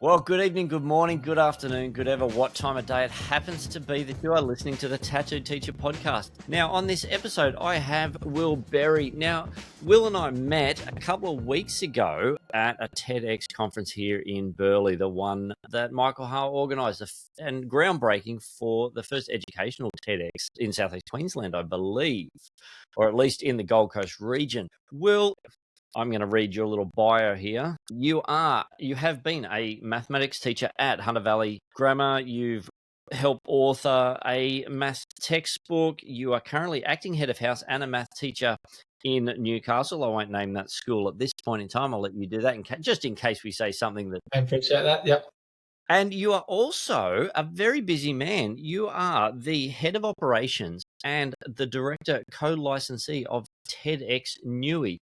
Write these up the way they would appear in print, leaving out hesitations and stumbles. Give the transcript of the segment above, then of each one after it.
Well, good evening, good morning, good afternoon, good ever what time of day it happens to be that you are listening to the Tattoo Teacher podcast. Now, on this episode, I have Will Berry. Now, Will and I met a couple of weeks ago at a TEDx conference here in Burleigh, the one that Michael Howell organised, and groundbreaking for the first educational TEDx in Southeast Queensland, I believe, or at least in the Gold Coast region. Will, I'm going to read your little bio here. You have been a mathematics teacher at Hunter Valley Grammar. You've helped author a math textbook. You are currently acting head of house and a math teacher in Newcastle. I won't name that school at this point in time. I'll let you do that just in case we say something that... I appreciate that. Yep. And you are also a very busy man. You are the head of operations and the director co-licensee of TEDxNewy.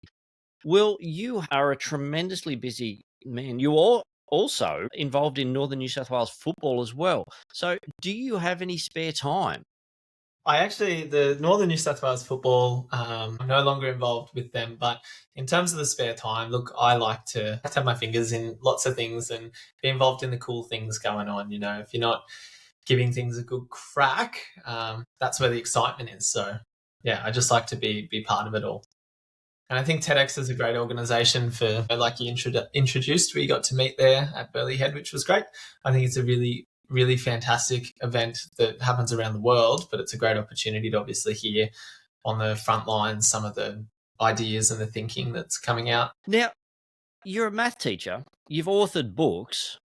Will, you are a tremendously busy man. You are also involved in Northern New South Wales football as well. So do you have any spare time? The Northern New South Wales football, I'm no longer involved with them. But in terms of the spare time, look, I like to have my fingers in lots of things and be involved in the cool things going on. You know, if you're not giving things a good crack, that's where the excitement is. So, yeah, I just like to be part of it all. And I think TEDx is a great organisation for, like you introduced, we got to meet there at Burleigh Head, which was great. I think it's a really, really fantastic event that happens around the world, but it's a great opportunity to obviously hear on the front lines some of the ideas and the thinking that's coming out. Now, you're a math teacher. You've authored books.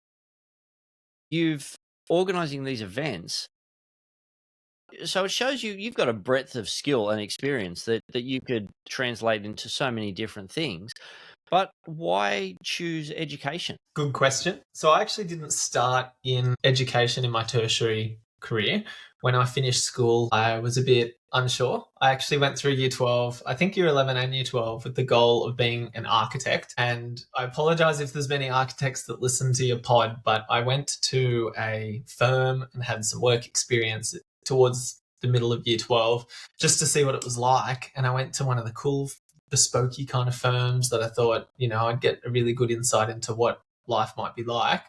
You've organising these events. So it shows you've got a breadth of skill and experience that you could translate into so many different things. But why choose education? Good question. So I actually didn't start in education in my tertiary career. When I finished school, I was a bit unsure. I actually went through year 12, I think year 11 and year 12, with the goal of being an architect. And I apologise if there's many architects that listen to your pod, but I went to a firm and had some work experience towards the middle of year 12 just to see what it was like. And I went to one of the cool bespokey kind of firms that I thought, I'd get a really good insight into what life might be like.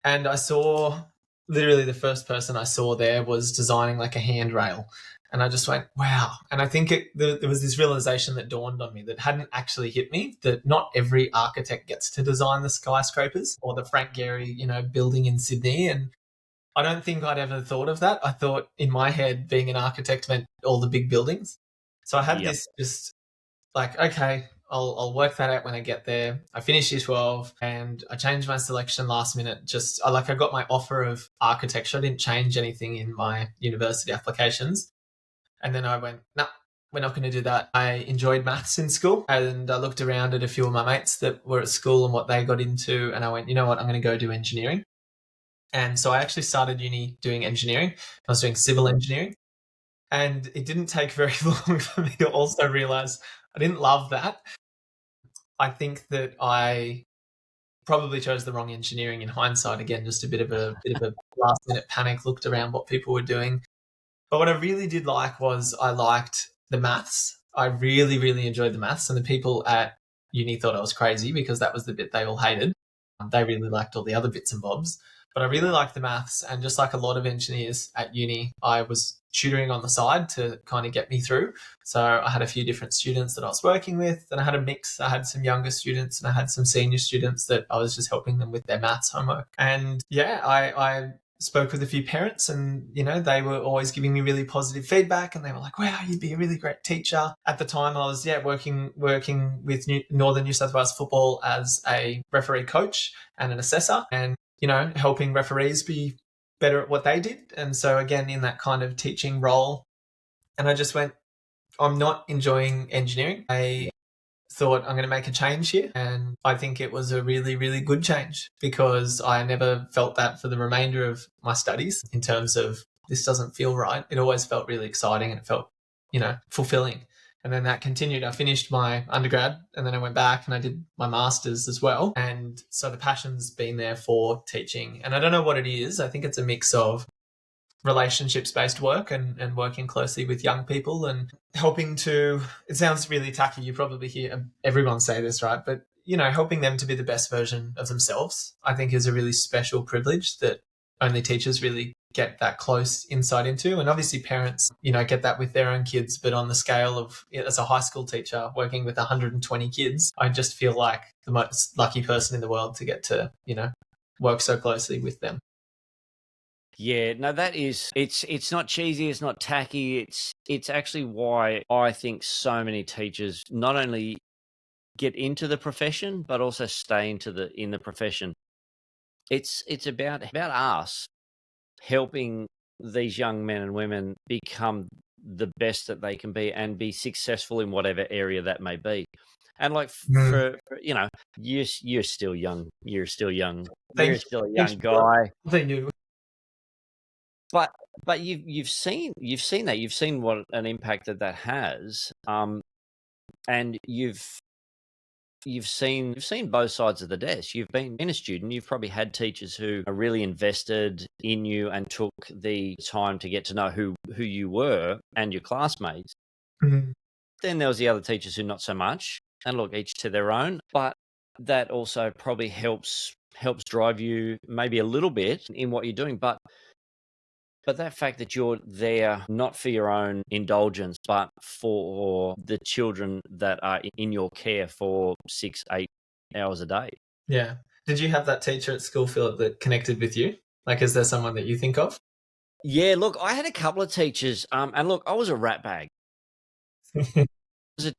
And I saw, literally the first person I saw there was designing like a handrail. And I just went, wow. And I think there was this realization that dawned on me that hadn't actually hit me, that not every architect gets to design the skyscrapers or the Frank Gehry, building in Sydney. And I don't think I'd ever thought of that. I thought in my head being an architect meant all the big buildings. So I had this just like, okay, I'll work that out when I get there. I finished year 12 and I changed my selection last minute. I got my offer of architecture. I didn't change anything in my university applications. And then I went, nah, we're not going to do that. I enjoyed maths in school and I looked around at a few of my mates that were at school and what they got into. And I went, you know what, I'm going to go do engineering. And so I actually started uni doing engineering. I was doing civil engineering. And it didn't take very long for me to also realize I didn't love that. I think that I probably chose the wrong engineering in hindsight. Again, just a bit of a last minute panic, looked around what people were doing. But what I really did like was I liked the maths. I really, really enjoyed the maths. And the people at uni thought I was crazy because that was the bit they all hated. They really liked all the other bits and bobs. But I really liked the maths, and just like a lot of engineers at uni, I was tutoring on the side to kind of get me through. So I had a few different students that I was working with, and I had a mix. I had some younger students and I had some senior students that I was just helping them with their maths homework. And yeah, I spoke with a few parents and, they were always giving me really positive feedback and they were like, wow, you'd be a really great teacher. At the time I was, working with Northern New South Wales football as a referee coach and an assessor, and helping referees be better at what they did. And so again, in that kind of teaching role, and I just went, I'm not enjoying engineering. I thought I'm going to make a change here. And I think it was a really, really good change because I never felt that for the remainder of my studies in terms of this doesn't feel right. It always felt really exciting and it felt, fulfilling. And then that continued. I finished my undergrad and then I went back and I did my master's as well. And so the passion's been there for teaching. And I don't know what it is. I think it's a mix of relationships-based work and working closely with young people and helping to, it sounds really tacky. You probably hear everyone say this, right? But helping them to be the best version of themselves, I think is a really special privilege that only teachers really get that close insight into. And obviously parents, get that with their own kids. But on the scale of, as a high school teacher working with 120 kids, I just feel like the most lucky person in the world to get to, work so closely with them. Yeah, no, it's not cheesy, it's not tacky. It's actually why I think so many teachers not only get into the profession but also stay in the profession. It's about us helping these young men and women become the best that they can be and be successful in whatever area that may be. And like for you're still young. You're still young. You're still a young guy. Thank you. But you've seen that. You've seen what an impact that has. And you've seen both sides of the desk. You've been a student. You've probably had teachers who are really invested in you and took the time to get to know who you were and your classmates. Mm-hmm. Then there was the other teachers who not so much, and look, each to their own. But that also probably helps drive you maybe a little bit in what you're doing. But that fact that you're there not for your own indulgence, but for the children that are in your care for 6-8 hours a day. Yeah. Did you have that teacher at school, Philip, that connected with you? Like, is there someone that you think of? Yeah, look, I had a couple of teachers, and look, I was a rat bag.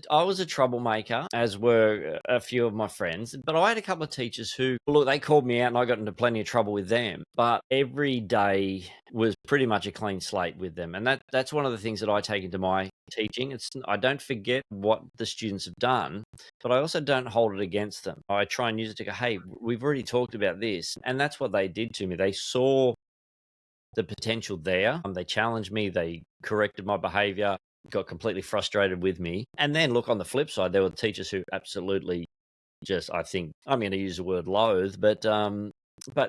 I was a troublemaker, as were a few of my friends, but I had a couple of teachers who, look, they called me out and I got into plenty of trouble with them, but every day was pretty much a clean slate with them. And that's one of the things that I take into my teaching. I don't forget what the students have done, but I also don't hold it against them. I try and use it to go, hey, we've already talked about this. And that's what they did to me. They saw the potential there. They challenged me. They corrected my behavior, got completely frustrated with me. And then look, on the flip side, there were teachers who absolutely just, I think, I'm going to use the word loathe, but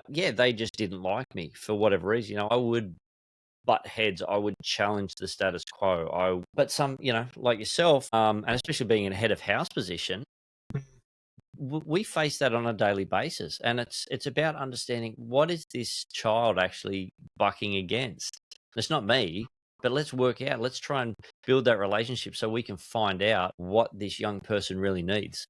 yeah, they just didn't like me for whatever reason. I would butt heads. I would challenge the status quo. But some, like yourself, and especially being in a head of house position, we face that on a daily basis. And it's about understanding, what is this child actually bucking against? It's not me. But let's work out, let's try and build that relationship so we can find out what this young person really needs.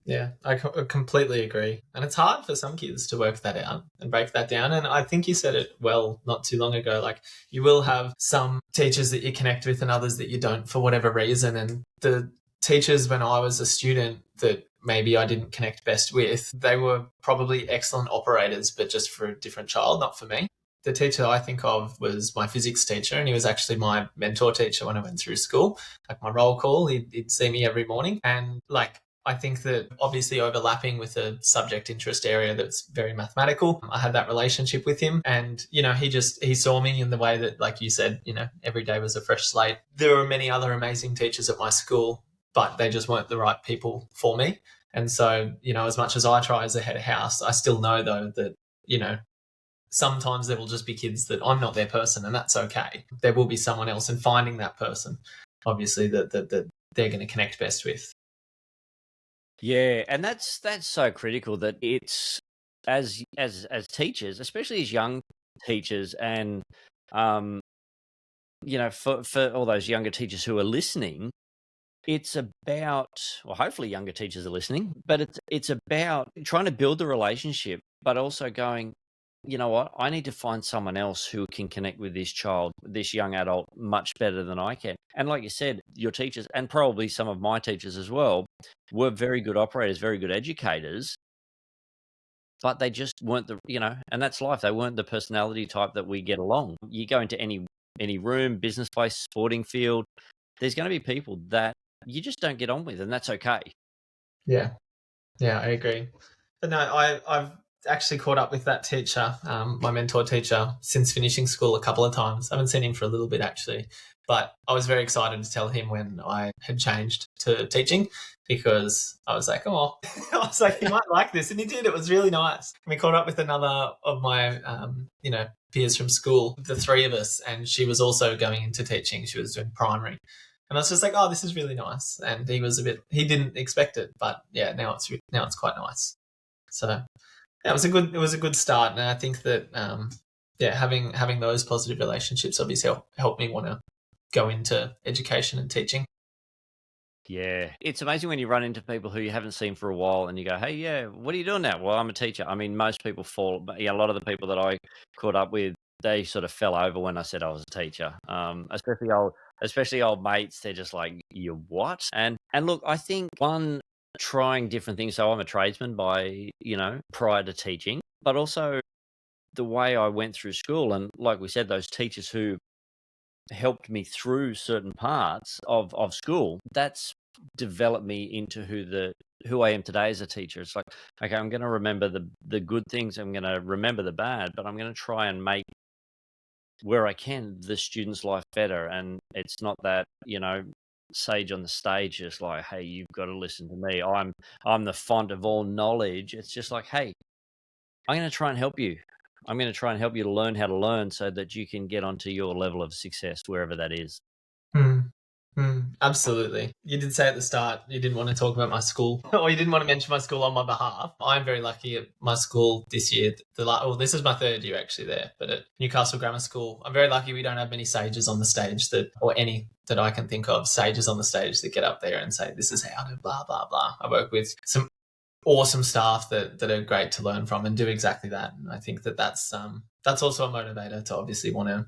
Yeah, I completely agree. And it's hard for some kids to work that out and break that down. And I think you said it well not too long ago. Like, you will have some teachers that you connect with and others that you don't for whatever reason. And the teachers when I was a student that maybe I didn't connect best with, they were probably excellent operators, but just for a different child, not for me. The teacher I think of was my physics teacher, and he was actually my mentor teacher when I went through school. Like, my roll call, he'd see me every morning. And I think that obviously overlapping with a subject interest area that's very mathematical, I had that relationship with him. And, he saw me in the way that, like you said, every day was a fresh slate. There were many other amazing teachers at my school, but they just weren't the right people for me. And so, as much as I try as a head of house, I still know though that, sometimes there will just be kids that I'm not their person, and that's okay. There will be someone else, and finding that person, obviously, that they're going to connect best with. Yeah, and that's so critical, that it's as teachers, especially as young teachers, and for all those younger teachers who are listening, it's about, well, hopefully younger teachers are listening, but it's about trying to build the relationship, but also going, you know what, I need to find someone else who can connect with this child, this young adult, much better than I can. And like you said, your teachers, and probably some of my teachers as well, were very good operators, very good educators, but they just weren't and that's life. They weren't the personality type that we get along. You go into any room, business place, sporting field, there's going to be people that you just don't get on with, and that's okay. Yeah, I agree. But no, I've actually caught up with that teacher, my mentor teacher, since finishing school a couple of times. I haven't seen him for a little bit, actually. But I was very excited to tell him when I had changed to teaching, because I was like, oh, he might like this. And he did. It was really nice. We caught up with another of my, peers from school, the three of us, and she was also going into teaching. She was doing primary. And I was just like, oh, this is really nice. And he didn't expect it, but yeah, now it's quite nice. So yeah, it was a good start. And I think that, yeah, having those positive relationships obviously helped me want to go into education and teaching. Yeah, it's amazing when you run into people who you haven't seen for a while and you go, "Hey, yeah, what are you doing now?" Well, I'm a teacher. I mean, most people fall, but yeah, a lot of the people that I caught up with, they sort of fell over when I said I was a teacher. Especially old mates. They're just like, "You what?" And look, I think one trying different things. So I'm a tradesman by prior to teaching, but also the way I went through school, and like we said, those teachers who helped me through certain parts of school, that's developed me into who I am today as a teacher. It's like, okay, I'm going to remember the good things, I'm going to remember the bad, but I'm going to try and make where I can the student's life better. And it's not that sage on the stage just like, hey, you've got to listen to me, I'm the font of all knowledge. It's just like, hey, I'm going to try and help you. I'm going to try and help you to learn how to learn so that you can get onto your level of success, wherever that is. Absolutely. You did say at the start you didn't want to talk about my school, or you didn't want to mention my school on my behalf. I'm very lucky at my school this year. This is my third year actually there, but at Newcastle Grammar School, I'm very lucky we don't have many sages on the stage or any that I can think of, sages on the stage that get up there and say, this is how to blah, blah, blah. I work with some awesome staff that are great to learn from and do exactly that. And I think that's also a motivator to obviously want to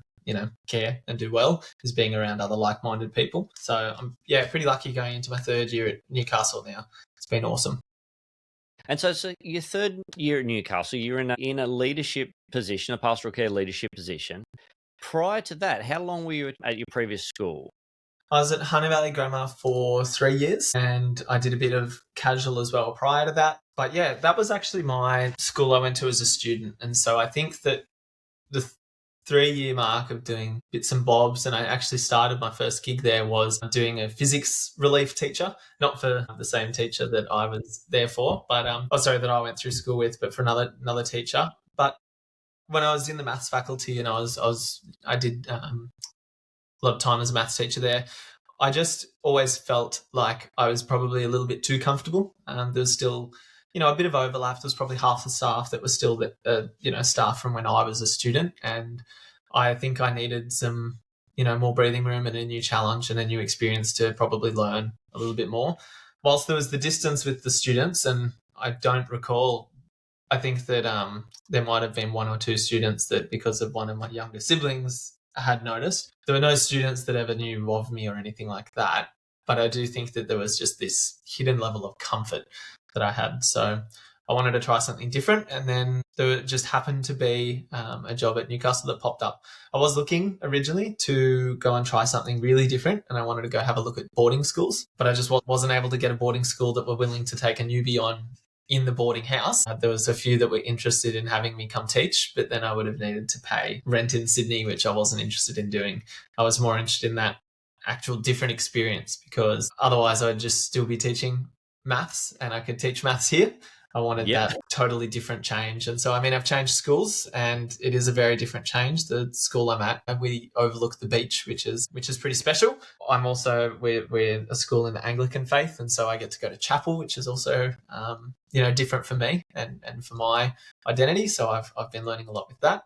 care and do well, is being around other like-minded people. So I'm pretty lucky going into my third year at Newcastle now. It's been awesome. And so your third year at Newcastle, you're in a leadership position, a pastoral care leadership position. Prior to that, how long were you at your previous school? I was at Hunter Valley Grammar for 3 years, and I did a bit of casual as well prior to that. But yeah, that was actually my school I went to as a student. And so I think that the 3-year mark of doing bits and bobs, and I actually started my first gig there was doing a physics relief teacher, not for the same teacher that I was there for, but that I went through school with, but for another teacher. But when I was in the maths faculty and I did a lot of time as a maths teacher there, I just always felt like I was probably a little bit too comfortable. There's still a bit of overlap. There was probably half the staff that was still staff from when I was a student. And I think I needed some, more breathing room and a new challenge and a new experience to probably learn a little bit more. Whilst there was the distance with the students, and I don't recall, I think that there might have been one or two students that, because of one of my younger siblings, I had noticed. There were no students that ever knew of me or anything like that. But I do think that there was just this hidden level of comfort that I had. So I wanted to try something different. And then there just happened to be a job at Newcastle that popped up. I was looking originally to go and try something really different, and I wanted to go have a look at boarding schools, but I just wasn't able to get a boarding school that were willing to take a newbie on in the boarding house. There was a few that were interested in having me come teach, but then I would have needed to pay rent in Sydney, which I wasn't interested in doing. I was more interested in that actual different experience, because otherwise I would just still be teaching maths, and I could teach maths here. I wanted that totally different change. And so, I've changed schools, and it is a very different change. The school I'm at, and we overlook the beach, which is pretty special. I'm also, we're a school in the Anglican faith, and so I get to go to chapel, which is also, different for me and for my identity. So I've been learning a lot with that.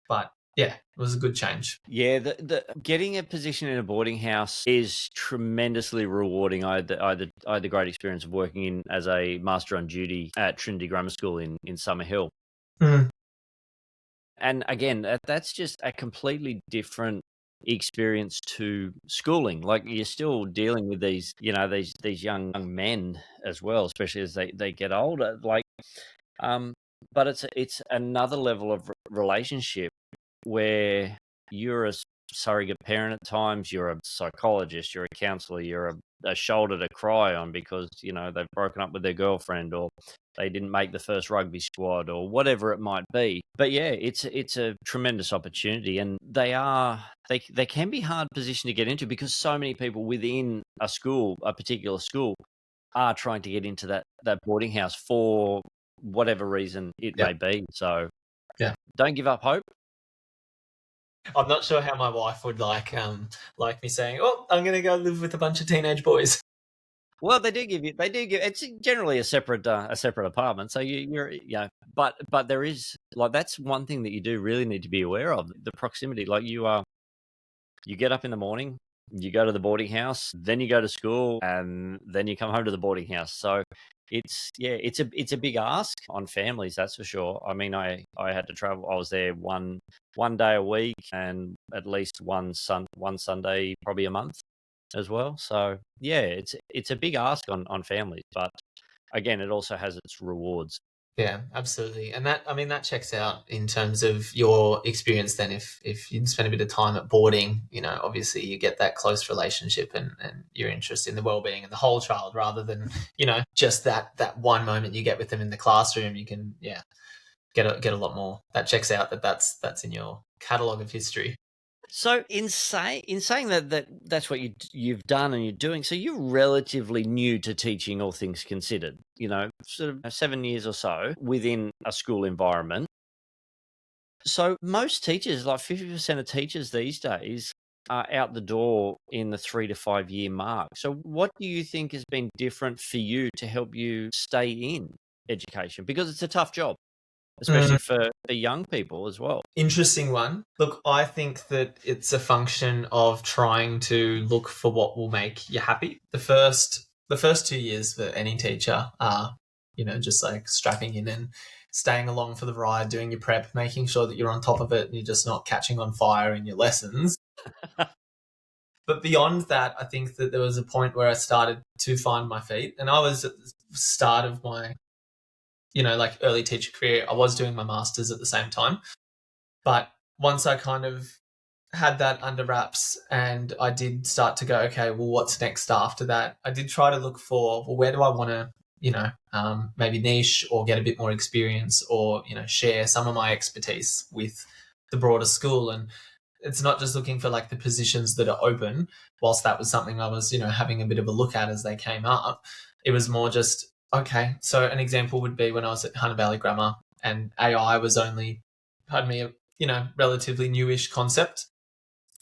But yeah, it was a good change. Yeah, the getting a position in a boarding house is tremendously rewarding. I had the great experience of working in as a master on duty at Trinity Grammar School in Summerhill. And again, that's just a completely different experience to schooling. Like, you're still dealing with these young men as well, especially as they get older. But it's another level of relationship where you're a surrogate parent at times, you're a psychologist, you're a counselor, you're a shoulder to cry on because they've broken up with their girlfriend, or they didn't make the first rugby squad, or whatever it might be. But yeah, it's a tremendous opportunity, and they can be hard position to get into, because so many people within a particular school, are trying to get into that boarding house for whatever reason it may be. So yeah, don't give up hope. I'm not sure how my wife would like me saying, "Oh, I'm going to go live with a bunch of teenage boys." Well, they do give, it's generally a separate apartment. So you're, but there is, like, that's one thing that you do really need to be aware of, the proximity. Like you get up in the morning, you go to the boarding house, then you go to school, and then you come home to the boarding house. So it's a big ask on families, that's for sure. I mean, I had to travel. I was there one day a week, and at least one Sunday probably a month as well. So yeah, it's a big ask on families, but again, it also has its rewards. Yeah, absolutely. And that, I mean, that checks out in terms of your experience then. If you'd spend a bit of time at boarding, obviously you get that close relationship and your interest in the well-being of the whole child rather than, just that one moment you get with them in the classroom. You can, yeah, get a lot more. That checks out that's in your catalogue of history. So in saying that's what you've done and you're doing, so you're relatively new to teaching, all things considered. Sort of 7 years or so within a school environment. So most teachers, like 50% of teachers these days, are out the door in the 3 to 5 year mark. So what do you think has been different for you to help you stay in education? Because it's a tough job, especially for young people as well. Interesting one. Look, I think that it's a function of trying to look for what will make you happy. The first 2 years for any teacher are, just like strapping in and staying along for the ride, doing your prep, making sure that you're on top of it and you're just not catching on fire in your lessons. But beyond that, I think that there was a point where I started to find my feet, and I was at the start of my, like early teacher career. I was doing my master's at the same time. But once I kind of had that under wraps and I did start to go, okay, well, what's next after that? I did try to look for, well, where do I want to, maybe niche or get a bit more experience or, share some of my expertise with the broader school. And it's not just looking for like the positions that are open, whilst that was something I was, having a bit of a look at as they came up. It was more just, okay, so an example would be when I was at Hunter Valley Grammar and AI was only, pardon me, relatively newish concept.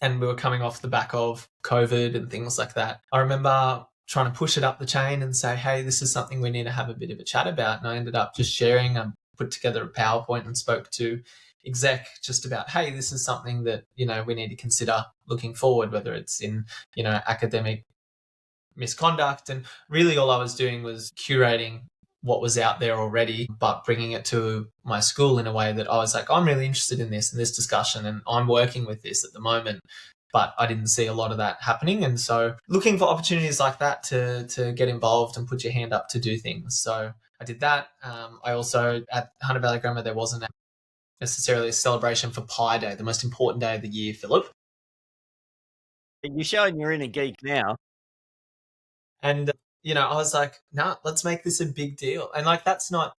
And we were coming off the back of COVID and things like that. I remember trying to push it up the chain and say, hey, this is something we need to have a bit of a chat about. And I ended up just sharing, put together a PowerPoint and spoke to exec just about, hey, this is something that, we need to consider looking forward, whether it's in, academic misconduct. And really all I was doing was curating what was out there already, but bringing it to my school in a way that I was like, I'm really interested in this and this discussion, and I'm working with this at the moment. But I didn't see a lot of that happening. And so looking for opportunities like that to get involved and put your hand up to do things. So I did that. I also, at Hunter Valley Grammar, there wasn't necessarily a celebration for Pi Day, the most important day of the year, Philip. You're showing you're in a geek now. And I was like, nah, let's make this a big deal. And like, that's not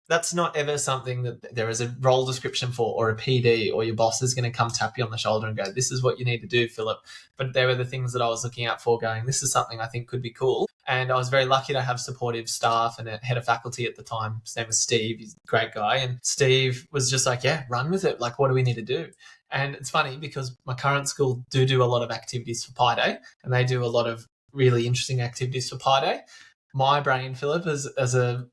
ever something that there is a role description for, or a PD, or your boss is going to come tap you on the shoulder and go, this is what you need to do, Philip. But there were the things that I was looking out for, going, this is something I think could be cool. And I was very lucky to have supportive staff and a head of faculty at the time. His name was Steve. He's a great guy. And Steve was just like, yeah, run with it. Like, what do we need to do? And it's funny because my current school do a lot of activities for Pi Day, and they do a lot of really interesting activities for Pi Day. My brain, Philip, as a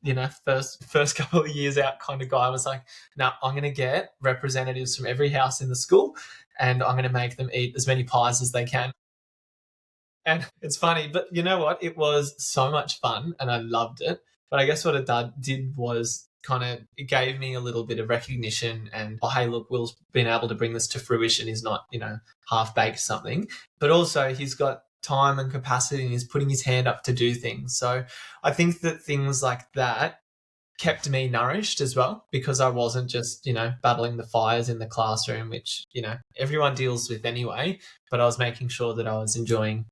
first couple of years out kind of guy, was like, now I'm going to get representatives from every house in the school, and I'm going to make them eat as many pies as they can. And it's funny, but you know what? It was so much fun, and I loved it. But I guess what it did was kind of, it gave me a little bit of recognition and, oh, hey, look, Will's been able to bring this to fruition. He's not, half-baked something. But also he's got time and capacity and he's putting his hand up to do things. So I think that things like that kept me nourished as well, because I wasn't just, battling the fires in the classroom, which, everyone deals with anyway, but I was making sure that I was enjoying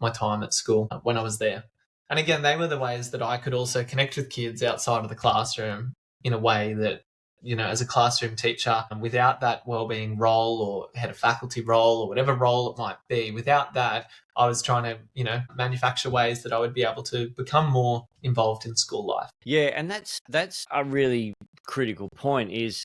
my time at school when I was there. And again, they were the ways that I could also connect with kids outside of the classroom in a way that, as a classroom teacher, and without that wellbeing role or head of faculty role or whatever role it might be, without that, I was trying to, manufacture ways that I would be able to become more involved in school life. Yeah, and that's a really critical point, is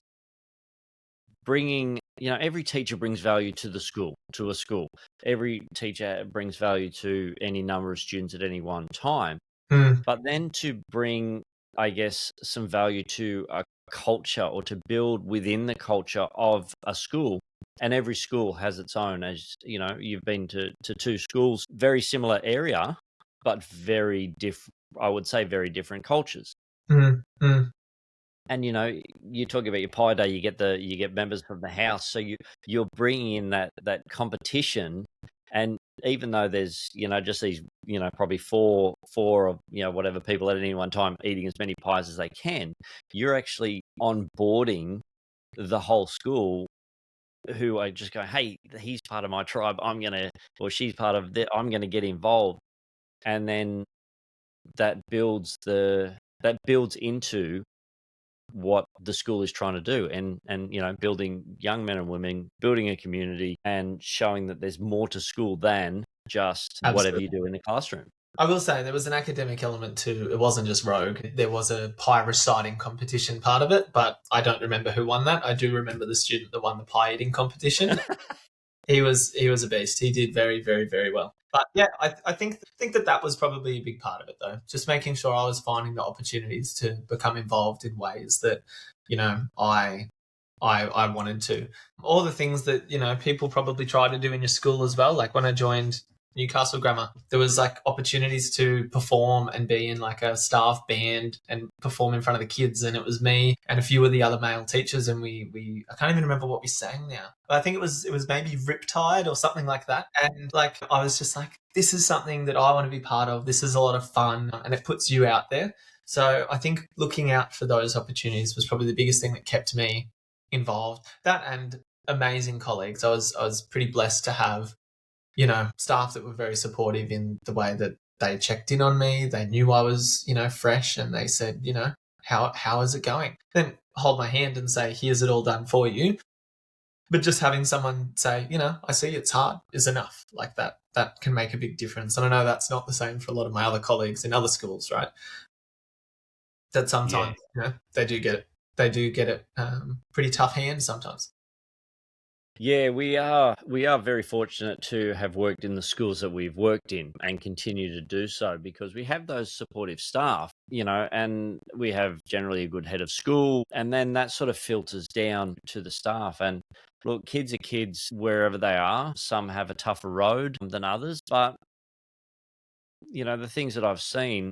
bringing, every teacher brings value to the school, to a school. Every teacher brings value to any number of students at any one time. But then to bring, I guess, some value to a culture, or to build within the culture of a school. And every school has its own, as you've been to two schools, very similar area, but very different, I would say very different cultures. And you talk about your pie day, you get members from the house, so you're bringing in that competition. And even though there's just these probably four of whatever people at any one time eating as many pies as they can, you're actually onboarding the whole school, who are just going, hey, he's part of my tribe, or she's part of that, I'm gonna get involved. And then that builds into what the school is trying to do, and building young men and women, building a community, and showing that there's more to school than just whatever you do in the classroom. I will say there was an academic element too. It wasn't just Rogue. There was a pie reciting competition part of it, but I don't remember who won that. I do remember the student that won the pie eating competition. He was a beast. He did very, very, very well. But yeah, I think that was probably a big part of it, though. Just making sure I was finding the opportunities to become involved in ways that, I wanted to. All the things that, people probably try to do in your school as well. Like when I joined Newcastle Grammar, there was like opportunities to perform and be in like a staff band and perform in front of the kids, and it was me and a few of the other male teachers, and we I can't even remember what we sang now, but I think it was maybe Riptide or something like that. And like I was just like, this is something that I want to be part of, this is a lot of fun, and it puts you out there. So I think looking out for those opportunities was probably the biggest thing that kept me involved. That and amazing colleagues. I was pretty blessed to have staff that were very supportive in the way that they checked in on me. They knew I was, fresh, and they said, how is it going? Then hold my hand and say, here's it all done for you. But just having someone say, I see it's hard is enough. Like that can make a big difference. And I know that's not the same for a lot of my other colleagues in other schools, right? That sometimes, they do get it pretty tough hand sometimes. Yeah, we are very fortunate to have worked in the schools that we've worked in, and continue to do so, because we have those supportive staff, and we have generally a good head of school, and then that sort of filters down to the staff. And look, kids are kids wherever they are. Some have a tougher road than others, but the things that I've seen,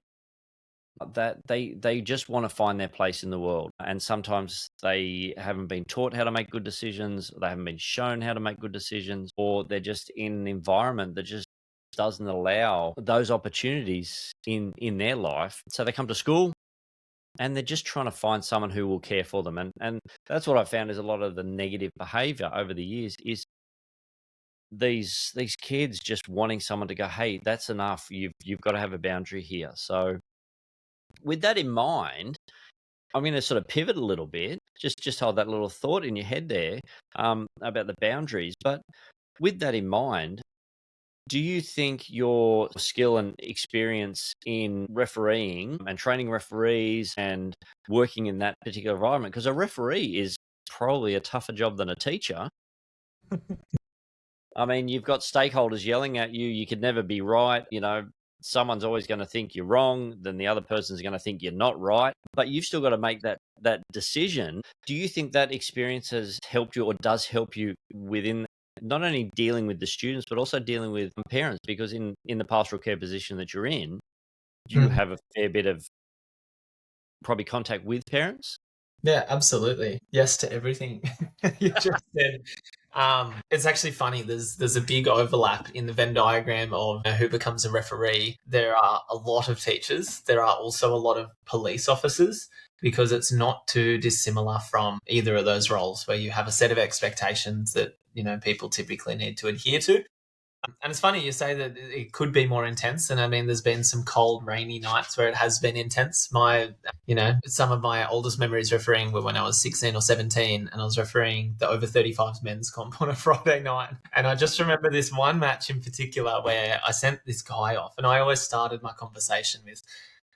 that they just want to find their place in the world, and sometimes they haven't been taught how to make good decisions, they haven't been shown how to make good decisions, or they're just in an environment that just doesn't allow those opportunities in their life. So they come to school and they're just trying to find someone who will care for them, and that's what I found is a lot of the negative behavior over the years is these kids just wanting someone to go, hey, that's enough, you've got to have a boundary here. So with that in mind, I'm going to sort of pivot a little bit. Just hold that little thought in your head there, about the boundaries. But with that in mind, do you think your skill and experience in refereeing and training referees and working in that particular environment, because a referee is probably a tougher job than a teacher. I mean, you've got stakeholders yelling at you. You could never be right. Someone's always going to think you're wrong, then the other person's going to think you're not right, but you've still got to make that decision. Do you think that experience has helped you, or does help you, within not only dealing with the students, but also dealing with parents? Because in the pastoral care position that you're in, you have a fair bit of probably contact with parents. Yeah, absolutely. Yes to everything you just said. It's actually funny. There's a big overlap in the Venn diagram of who becomes a referee. There are a lot of teachers. There are also a lot of police officers, because it's not too dissimilar from either of those roles, where you have a set of expectations that people typically need to adhere to. And it's funny you say that it could be more intense. And I mean, there's been some cold, rainy nights where it has been intense. Some of my oldest memories refereeing were when I was 16 or 17, and I was refereeing the over 35s men's comp on a Friday night. And I just remember this one match in particular where I sent this guy off, and I always started my conversation with,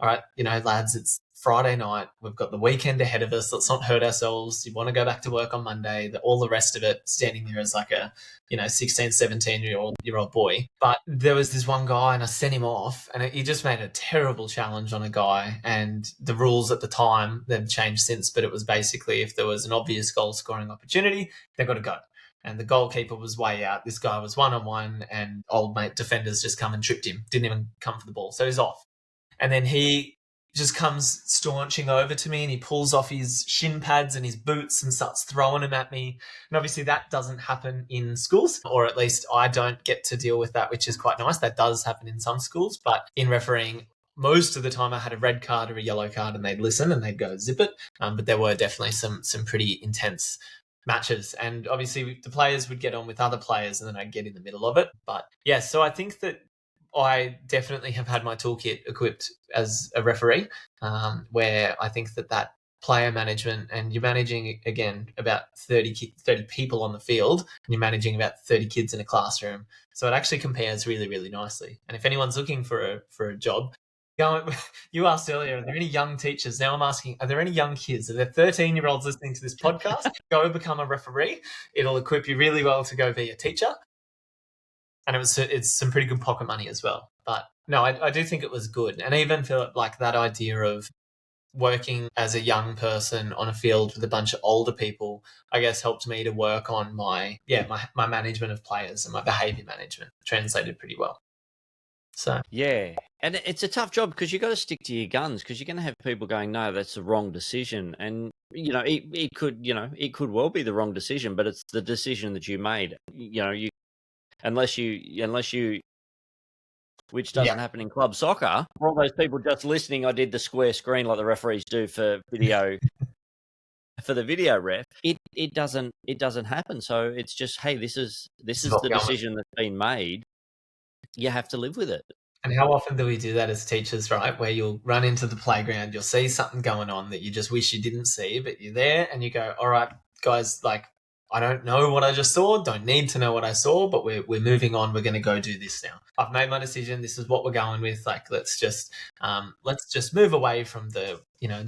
all right, lads, it's Friday night. We've got the weekend ahead of us. Let's not hurt ourselves. You want to go back to work on Monday. All the rest of it, standing there as like a, 16, 17-year-old boy. But there was this one guy and I sent him off and he just made a terrible challenge on a guy. And the rules at the time, they've changed since, but it was basically if there was an obvious goal scoring opportunity, they've got to go. And the goalkeeper was way out. This guy was one-on-one and old mate defenders just come and tripped him. Didn't even come for the ball. So he's off. And then he just comes staunching over to me and he pulls off his shin pads and his boots and starts throwing them at me. And obviously that doesn't happen in schools, or at least I don't get to deal with that, which is quite nice. That does happen in some schools, but in refereeing, most of the time I had a red card or a yellow card and they'd listen and they'd go zip it. But there were definitely some pretty intense matches, and obviously the players would get on with other players and then I'd get in the middle of it. But yeah, so I think that I definitely have had my toolkit equipped as a referee, where I think that player management, and you're managing, again, about 30 people on the field, and you're managing about 30 kids in a classroom. So it actually compares really, really nicely. And if anyone's looking for a job, you asked earlier, are there any young teachers? Now I'm asking, are there any young kids? Are there 13-year-olds listening to this podcast? Go become a referee. It'll equip you really well to go be a teacher. And it's some pretty good pocket money as well. But no, I do think it was good. And I even feel like that idea of working as a young person on a field with a bunch of older people, I guess, helped me to work on my management of players and my behavior management. Translated pretty well. So yeah, and it's a tough job because you got to stick to your guns, because you're going to have people going, no, that's the wrong decision. And, it could well be the wrong decision, but it's the decision that you made. Unless you, which doesn't happen in club soccer. For all those people just listening, I did the square screen like the referees do for video, for the video ref. It doesn't happen. So it's just, hey, this is the decision that's been made. You have to live with it. And how often do we do that as teachers, right? Where you'll run into the playground, you'll see something going on that you just wish you didn't see, but you're there and you go, all right, guys, like, I don't know what I just saw, don't need to know what I saw, but we're moving on. We're going to go do this now. I've made my decision. This is what we're going with. Like, let's just move away from the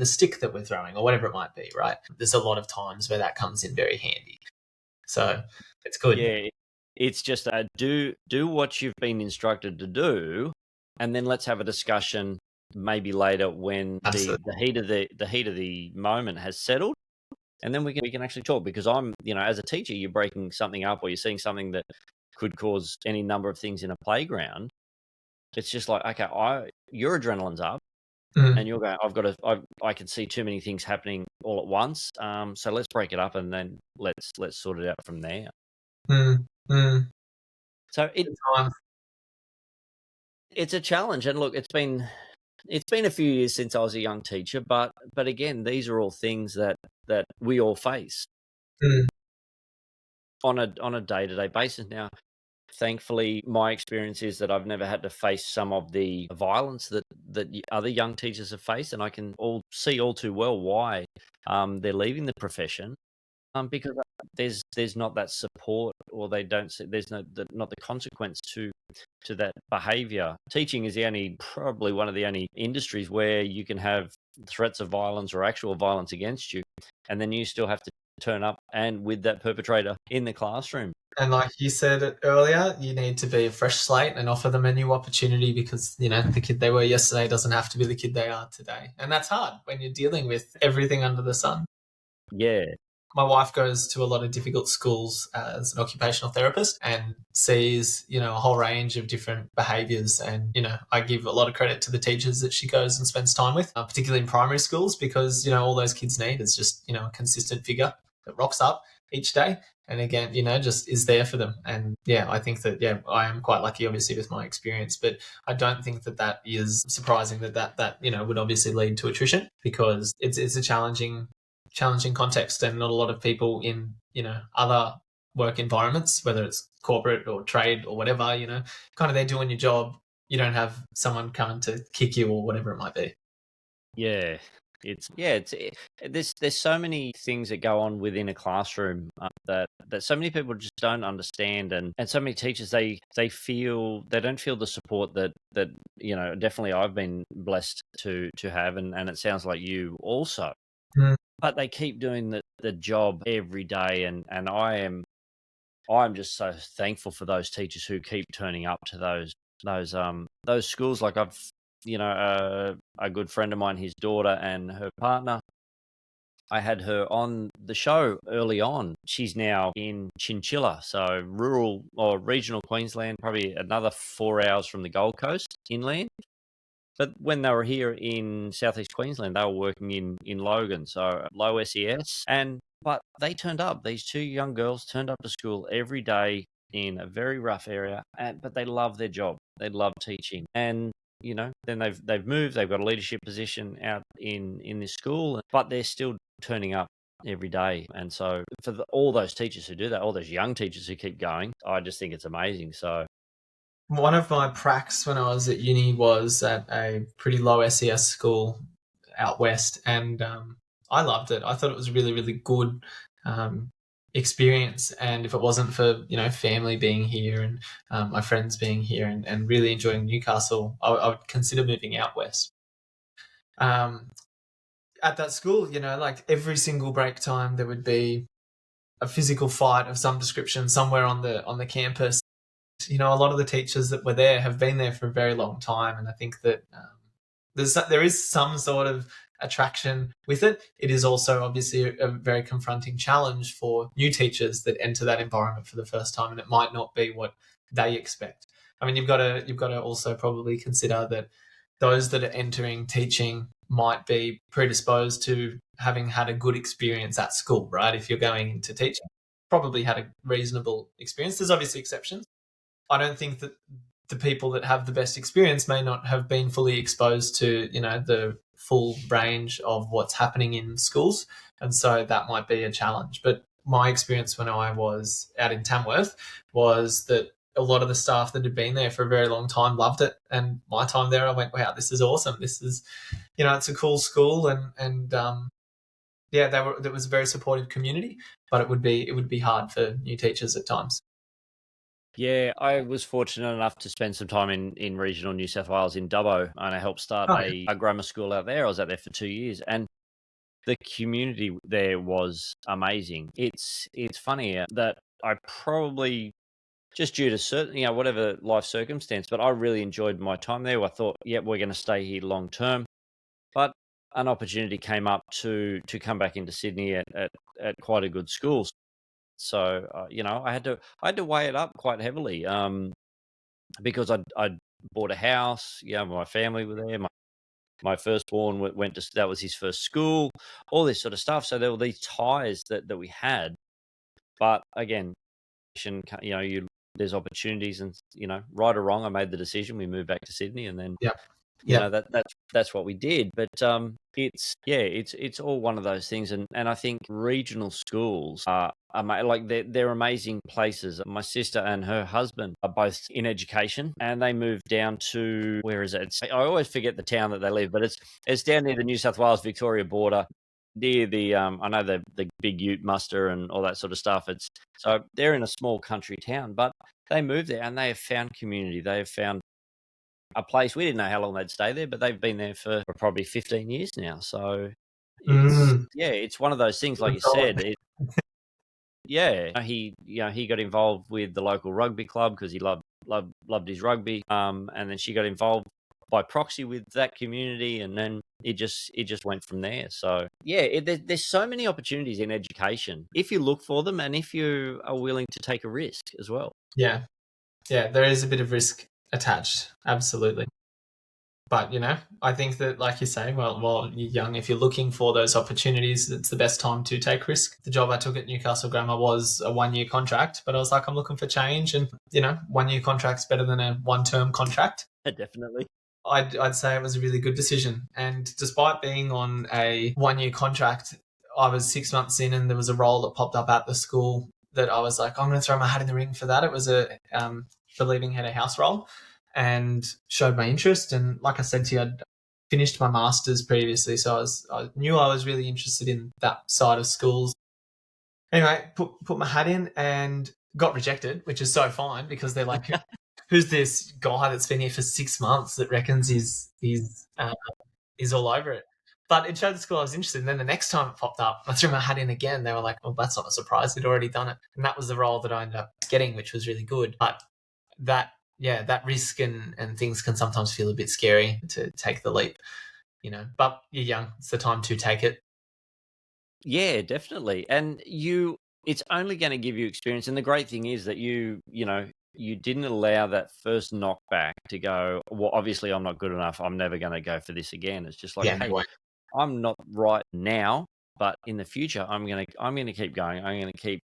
stick that we're throwing or whatever it might be, right? There's a lot of times where that comes in very handy. So it's good. Yeah, it's just do what you've been instructed to do, and then let's have a discussion maybe later when the heat of the moment has settled. And then we can actually talk, because I'm, as a teacher, you're breaking something up or you're seeing something that could cause any number of things in a playground. It's just like, okay, your adrenaline's up, and you're going, I can see too many things happening all at once. So let's break it up and then let's sort it out from there. So it's a challenge, and look, it's been a few years since I was a young teacher, but again, these are all things that we all face on a day-to-day basis. Now, thankfully, my experience is that I've never had to face some of the violence that other young teachers have faced, and I can see all too well why they're leaving the profession, because there's not that support, or they don't see, there's not the consequence to that behavior. Teaching is probably one of the only industries where you can have threats of violence or actual violence against you, and then you still have to turn up and with that perpetrator in the classroom. And like you said earlier, you need to be a fresh slate and offer them a new opportunity, because, the kid they were yesterday doesn't have to be the kid they are today. And that's hard when you're dealing with everything under the sun. Yeah. My wife goes to a lot of difficult schools as an occupational therapist and sees, a whole range of different behaviours. And, I give a lot of credit to the teachers that she goes and spends time with, particularly in primary schools, because, all those kids need is just, a consistent figure that rocks up each day. And again, just is there for them. And yeah, I think that, I am quite lucky, obviously, with my experience, but I don't think that is surprising that would obviously lead to attrition, because it's a challenging context, and not a lot of people in, other work environments, whether it's corporate or trade or whatever, kind of they're doing your job. You don't have someone coming to kick you or whatever it might be. Yeah. There's so many things that go on within a classroom that so many people just don't understand, and so many teachers they don't feel the support that definitely I've been blessed to have, and it sounds like you also. Mm. But they keep doing the job every day, and I'm just so thankful for those teachers who keep turning up to those schools. Like a good friend of mine, his daughter and her partner. I had her on the show early on. She's now in Chinchilla, so rural or regional Queensland, probably another 4 hours from the Gold Coast inland. But when they were here in southeast Queensland, they were working in Logan, so low SES. But they turned up. These two young girls turned up to school every day in a very rough area, but they love their job. They love teaching, and then they've moved. They've got a leadership position out in this school, but they're still turning up every day. And so for all those teachers who do that, all those young teachers who keep going, I just think it's amazing. So One of my pracs when I was at uni was at a pretty low SES school out west, and I loved it. I thought it was a really, really good experience. And if it wasn't for family being here and my friends being here and really enjoying Newcastle, I would consider moving out west. At that school, like every single break time, there would be a physical fight of some description somewhere on the campus. A lot of the teachers that were there have been there for a very long time, and I think that there is some sort of attraction with it. It is also obviously a very confronting challenge for new teachers that enter that environment for the first time, and it might not be what they expect. I mean, you've got to also probably consider that those that are entering teaching might be predisposed to having had a good experience at school, right? If you're going into teaching, probably had a reasonable experience. There's obviously exceptions. I don't think that the people that have the best experience may not have been fully exposed to, the full range of what's happening in schools. And so that might be a challenge. But my experience when I was out in Tamworth was that a lot of the staff that had been there for a very long time loved it. And my time there, I went, wow, this is awesome. This is, it's a cool school. And there was a very supportive community, but it would be hard for new teachers at times. yeah, I was fortunate enough to spend some time in regional New South Wales in Dubbo, and I helped start a grammar school out there. I was out there for 2 years, and the community there was amazing. It's funny that I probably, just due to certain, whatever life circumstance, but I really enjoyed my time there. I thought, yeah, we're going to stay here long term. But an opportunity came up to come back into Sydney at quite a good school. So I had to weigh it up quite heavily, because I'd bought a house. My family were there. My firstborn went to, that was his first school. All this sort of stuff. So there were these ties that we had. But again, there's opportunities, and right or wrong, I made the decision. We moved back to Sydney, and then Yeah. that's what we did. But it's all one of those things, and I think regional schools are like they're amazing places. My sister and her husband are both in education, and they moved down to, where is it? I always forget the town that they live, but it's down near the New South Wales Victoria border, near the I know the big Ute muster and all that sort of stuff. So they're in a small country town, but they moved there and they have found community. They have found a place. We didn't know how long they'd stay there, but they've been there for probably 15 years now. So it's one of those things, like you said. He got involved with the local rugby club because he loved his rugby. And then she got involved by proxy with that community, and then it just went from there. So there's so many opportunities in education if you look for them and if you are willing to take a risk as well. Yeah, there is a bit of risk attached, absolutely. But I think that, like you say, while you're young, if you're looking for those opportunities, it's the best time to take risk. The job I took at Newcastle Grammar was a 1-year contract, but I was like, I'm looking for change, and 1-year contract's better than a 1-term contract. Definitely. I'd say it was a really good decision. And despite being on a 1-year contract, I was 6 months in, and there was a role that popped up at the school that I was like, I'm going to throw my hat in the ring for that. It was a the leaving head of house role, and showed my interest. And like I said to you, finished my master's previously, so I knew I was really interested in that side of schools. Anyway, put my hat in and got rejected, which is so fine because they're like, who's this guy that's been here for 6 months that reckons he's all over it? But it showed the school I was interested in. Then the next time it popped up, I threw my hat in again. They were like, well, that's not a surprise. They'd already done it. And that was the role that I ended up getting, which was really good. But that risk and things can sometimes feel a bit scary to take the leap, but you're young. It's the time to take it. Yeah, definitely. And it's only going to give you experience. And the great thing is that you didn't allow that first knockback to go, well, obviously I'm not good enough. I'm never going to go for this again. It's just like, Yeah, hey, no way. I'm not right now, but in the future, I'm going to keep going. I'm going to keep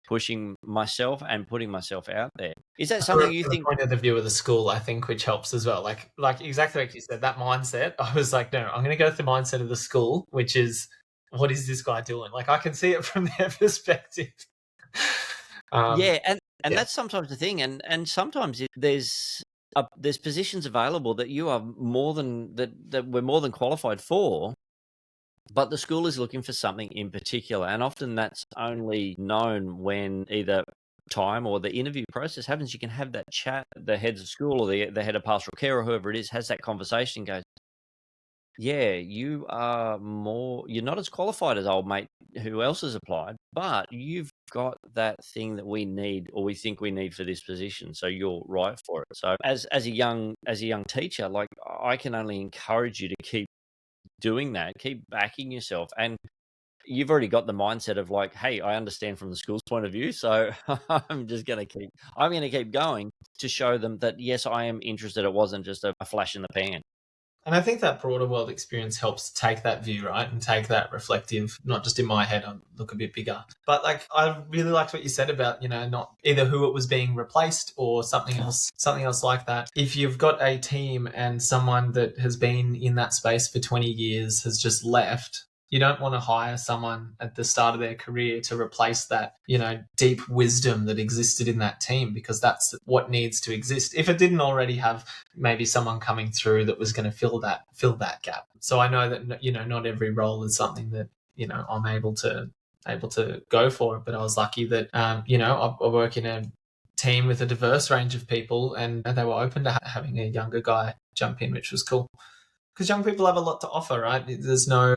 pushing myself and putting myself out there. Is that something you From the think? point of the view of the school, I think, which helps as well. Like exactly like you said, that mindset. I was like, no, I'm going to go with the mindset of the school, which is, what is this guy doing? Like I can see it from their perspective. Yeah, and Yeah. that's sometimes the thing, and sometimes there's positions available that you are more than that we're more than qualified for, but the school is looking for something in particular, and often that's only known when either time or the interview process happens. You can have that chat, the heads of school or the head of pastoral care or whoever it is has that conversation, goes, yeah, you're not as qualified as old mate who else has applied, but you've got that thing that we need or we think we need for this position. So you're right for it. So as a young teacher, like I can only encourage you to keep doing that, keep backing yourself. And you've already got the mindset of like, hey, I understand from the school's point of view. So I'm going to keep going to show them that yes, I am interested. It wasn't just a flash in the pan. And I think that broader world experience helps take that view, right? And take that reflective, not just in my head, I look a bit bigger. But like, I really liked what you said about, not either who it was being replaced or something else like that. If you've got a team and someone that has been in that space for 20 years has just left, you don't want to hire someone at the start of their career to replace that, deep wisdom that existed in that team, because that's what needs to exist. If it didn't already have maybe someone coming through that was going to fill that gap. So I know that, not every role is something that, I'm able to go for it, but I was lucky that, I work in a team with a diverse range of people and they were open to having a younger guy jump in, which was cool. Because young people have a lot to offer, right? There's no,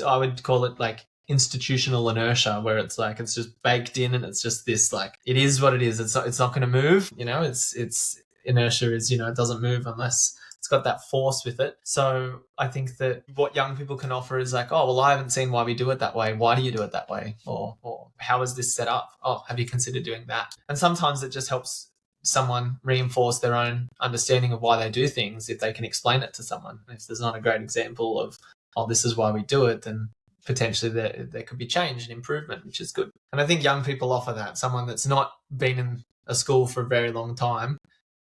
I would call it like institutional inertia, where it's like it's just baked in and it's just this, like, it is what it is. It's not going to move. It's inertia is, it doesn't move unless it's got that force with it. So I think that what young people can offer is like, oh, well, I haven't seen why we do it that way. Why do you do it that way? Or how is this set up? Oh, have you considered doing that? And sometimes it just helps someone reinforce their own understanding of why they do things if they can explain it to someone. If there's not a great example of, oh, this is why we do it, then potentially there could be change and improvement, which is good. And I think young people offer that. Someone that's not been in a school for a very long time,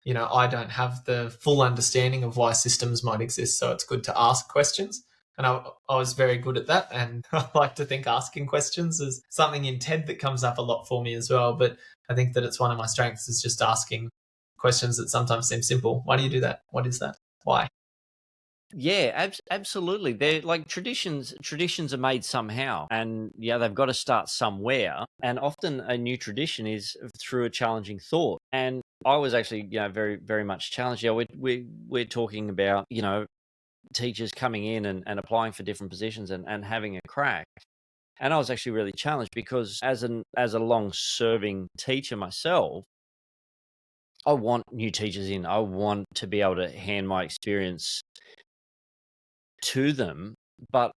I don't have the full understanding of why systems might exist, so it's good to ask questions. And I was very good at that, and I like to think asking questions is something in TED that comes up a lot for me as well. But I think that it's one of my strengths, is just asking questions that sometimes seem simple. Why do you do that? What is that? Why? Yeah, absolutely. They're like traditions. Traditions are made somehow, and yeah, they've got to start somewhere. And often, a new tradition is through a challenging thought. And I was actually, very, very much challenged. Yeah, we're talking about, teachers coming in and applying for different positions and having a crack. And I was actually really challenged because as a long serving teacher myself, I want new teachers in. I want to be able to hand my experience to them, but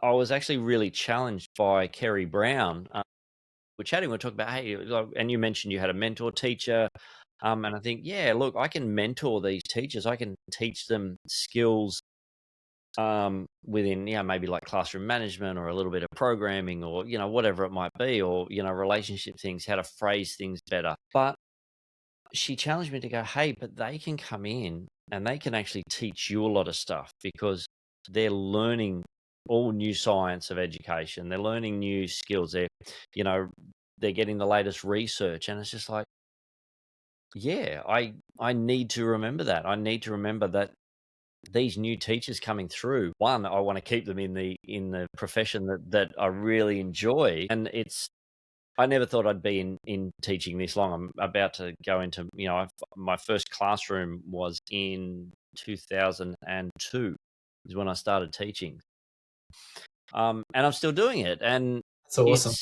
I was actually really challenged by Kerry Brown. We're chatting, we're talking about, hey, and you mentioned you had a mentor teacher. And I think, yeah, look, I can mentor these teachers. I can teach them skills within, maybe like classroom management or a little bit of programming or, whatever it might be, or, relationship things, how to phrase things better. But she challenged me to go, hey, but they can come in and they can actually teach you a lot of stuff because they're learning all new science of education. They're learning new skills. You know, they're getting the latest research. And it's just like, yeah, I need to remember that. I need to remember that these new teachers coming through, one, I want to keep them in the profession that I really enjoy, and I never thought I'd be in teaching this long. I'm about to go into, my first classroom was in 2002 is when I started teaching. And I'm still doing it. And It's awesome.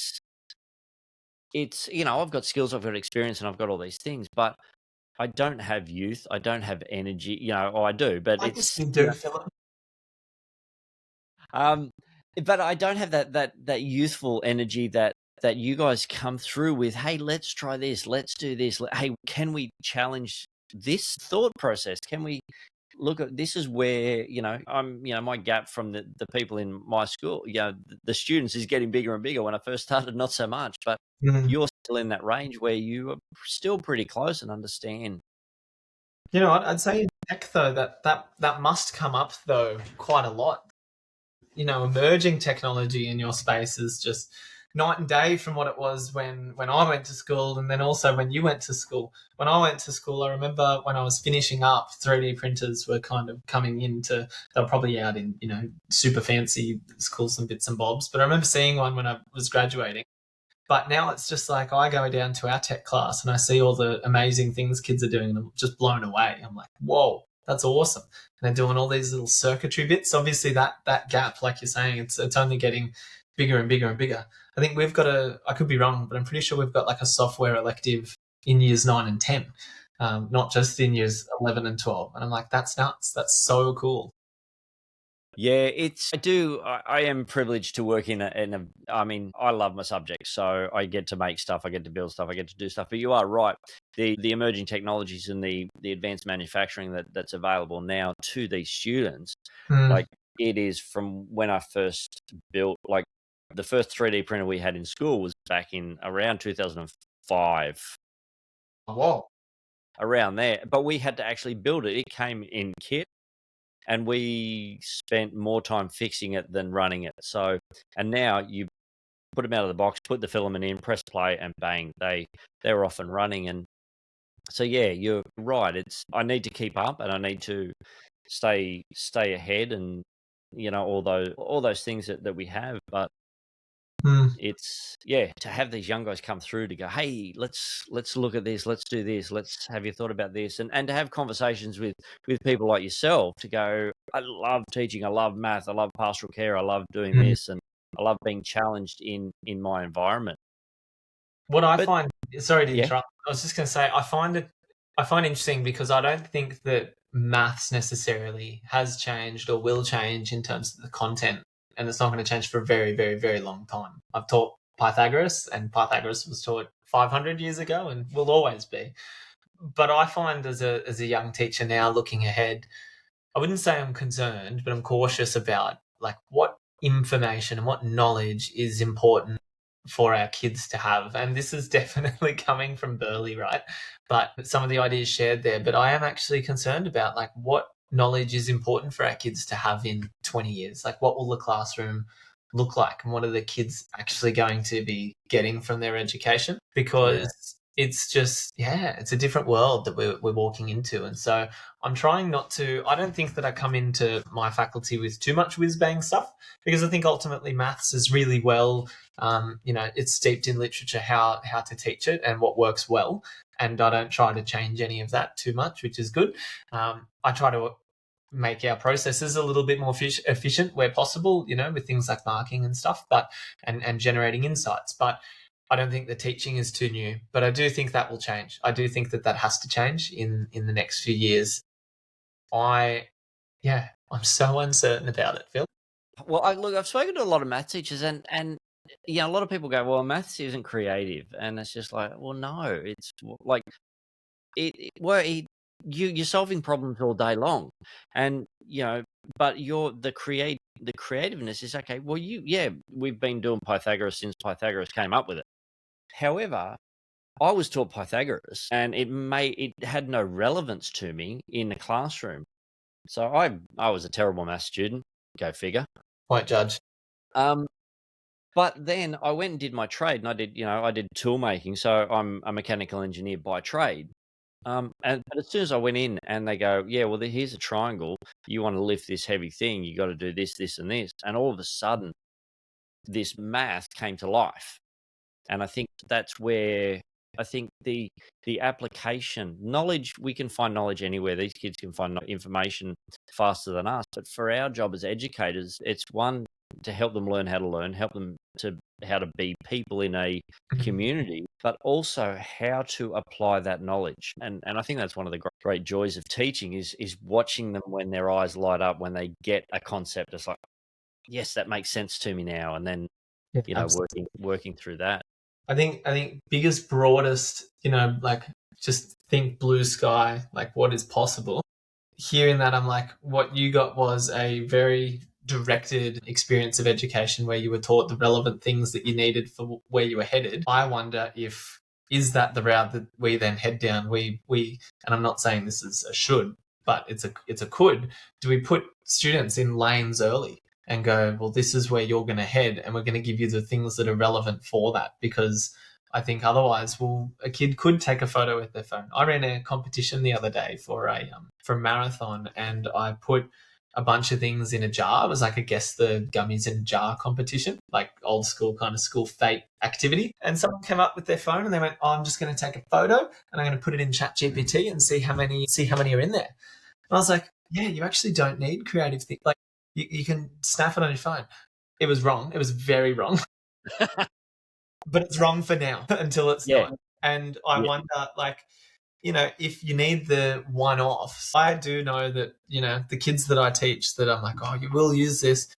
it's I've got skills, I've got experience, and I've got all these things, but I don't have youth. I don't have energy, or I do, but I guess it's, you do, Philip. um, but I don't have that youthful energy that you guys come through with. Hey, let's try this. Let's do this. Hey, can we challenge this thought process? Can we look at this? Is where my gap from the people in my school, the students, is getting bigger and bigger. When I first started, not so much, but Mm. you're still in that range where you are still pretty close and understand. You know what? I'd say in tech though that must come up though quite a lot. Emerging technology in your space is just night and day from what it was when I went to school, and then also when you went to school. When I went to school, I remember when I was finishing up, 3D printers were kind of coming into. They were probably out in super fancy schools and bits and bobs. But I remember seeing one when I was graduating. But now it's just like I go down to our tech class and I see all the amazing things kids are doing, and I'm just blown away. I'm like, whoa, that's awesome. And they're doing all these little circuitry bits. Obviously, that gap, like you're saying, it's only getting bigger and bigger and bigger. I think we've got I could be wrong, but I'm pretty sure we've got like a software elective in years 9 and 10, not just in years 11 and 12. And I'm like, that's nuts. That's so cool. Yeah, I am privileged to work I mean, I love my subject, so I get to make stuff, I get to build stuff, I get to do stuff. But you are right. The emerging technologies and the advanced manufacturing that's available now to these students, Mm. like, it is from when I first built, like, the first 3D printer we had in school was back in around 2005, Whoa. around there. But we had to actually build it. It came in kit, and we spent more time fixing it than running it. So, and now you put them out of the box, put the filament in, press play, and bang, they're off and running. And so, yeah, you're right. I need to keep up, and I need to stay ahead, and all those things that we have. But Mm. it's, to have these young guys come through to go, hey, let's look at this, let's do this, let's have you thought about this, and to have conversations with people like yourself to go, I love teaching, I love math, I love pastoral care, I love doing Mm. this, and I love being challenged in my environment. What I But find, sorry to yeah, interrupt, I was just going to say, I find interesting because I don't think that maths necessarily has changed or will change in terms of the content, and it's not going to change for a very, very, very long time. I've taught Pythagoras, and Pythagoras was taught 500 years ago and will always be. But I find as a young teacher now looking ahead, I wouldn't say I'm concerned, but I'm cautious about like what information and what knowledge is important for our kids to have. And this is definitely coming from Burley, right? But some of the ideas shared there, but I am actually concerned about like what knowledge is important for our kids to have in 20 years. Like what will the classroom look like, and what are the kids actually going to be getting from their education? yeah, Because it's just, yeah, it's a different world that we're walking into. And so I'm trying not to. I don't think that I come into my faculty with too much whiz bang stuff, because I think ultimately maths is really well, it's steeped in literature how to teach it and what works well, and I don't try to change any of that too much, which is good. I try to make our processes a little bit more efficient where possible, with things like marking and stuff, but and generating insights. But I don't think the teaching is too new, but I do think that will change. I do think that has to change in the next few years. I'm so uncertain about it, Phil. well, I've spoken to a lot of math teachers, and a lot of people go, well, maths isn't creative, and it's just like, well, no, it's like you're solving problems all day long, and but the creativeness is okay. Well, we've been doing Pythagoras since Pythagoras came up with it. However, I was taught Pythagoras, and it had no relevance to me in the classroom. So I was a terrible math student. Go figure. Won't judge. Um, but then I went and did my trade, and I did tool making. So I'm a mechanical engineer by trade. But as soon as I went in and they go, yeah, well, here's a triangle. You want to lift this heavy thing, you got to do this, this, and this. And all of a sudden, this math came to life. And I think that's where I think the application knowledge, we can find knowledge anywhere. These kids can find information faster than us. But for our job as educators, it's one to help them learn how to learn, help them to how to be people in a community, but also how to apply that knowledge. And I think that's one of the great joys of teaching is watching them when their eyes light up when they get a concept. It's like, yes, that makes sense to me now. And then Yeah, working through that. I think biggest, broadest, like just think blue sky, like what is possible. Hearing that, I'm like, what you got was a very directed experience of education where you were taught the relevant things that you needed for where you were headed. I wonder if is that the route that we then head down? We and I'm not saying this is a should, but it's a could. Do we put students in lanes early and go, well, this is where you're going to head, and we're going to give you the things that are relevant for that? Because I think otherwise, well, a kid could take a photo with their phone. I ran a competition the other day for a marathon, and I put a bunch of things in a jar. It was like a guess the gummies in a jar competition, like old school kind of school fate activity. And someone came up with their phone and they went, "Oh, I'm just going to take a photo and I'm going to put it in ChatGPT and see how many are in there." And I was like, "Yeah, you actually don't need creative things. Like you can snap it on your phone." It was wrong. It was very wrong. But it's wrong for now until it's not. And I wonder, like, if you need the one-offs, I do know that, the kids that I teach that I'm like, oh, you will use this,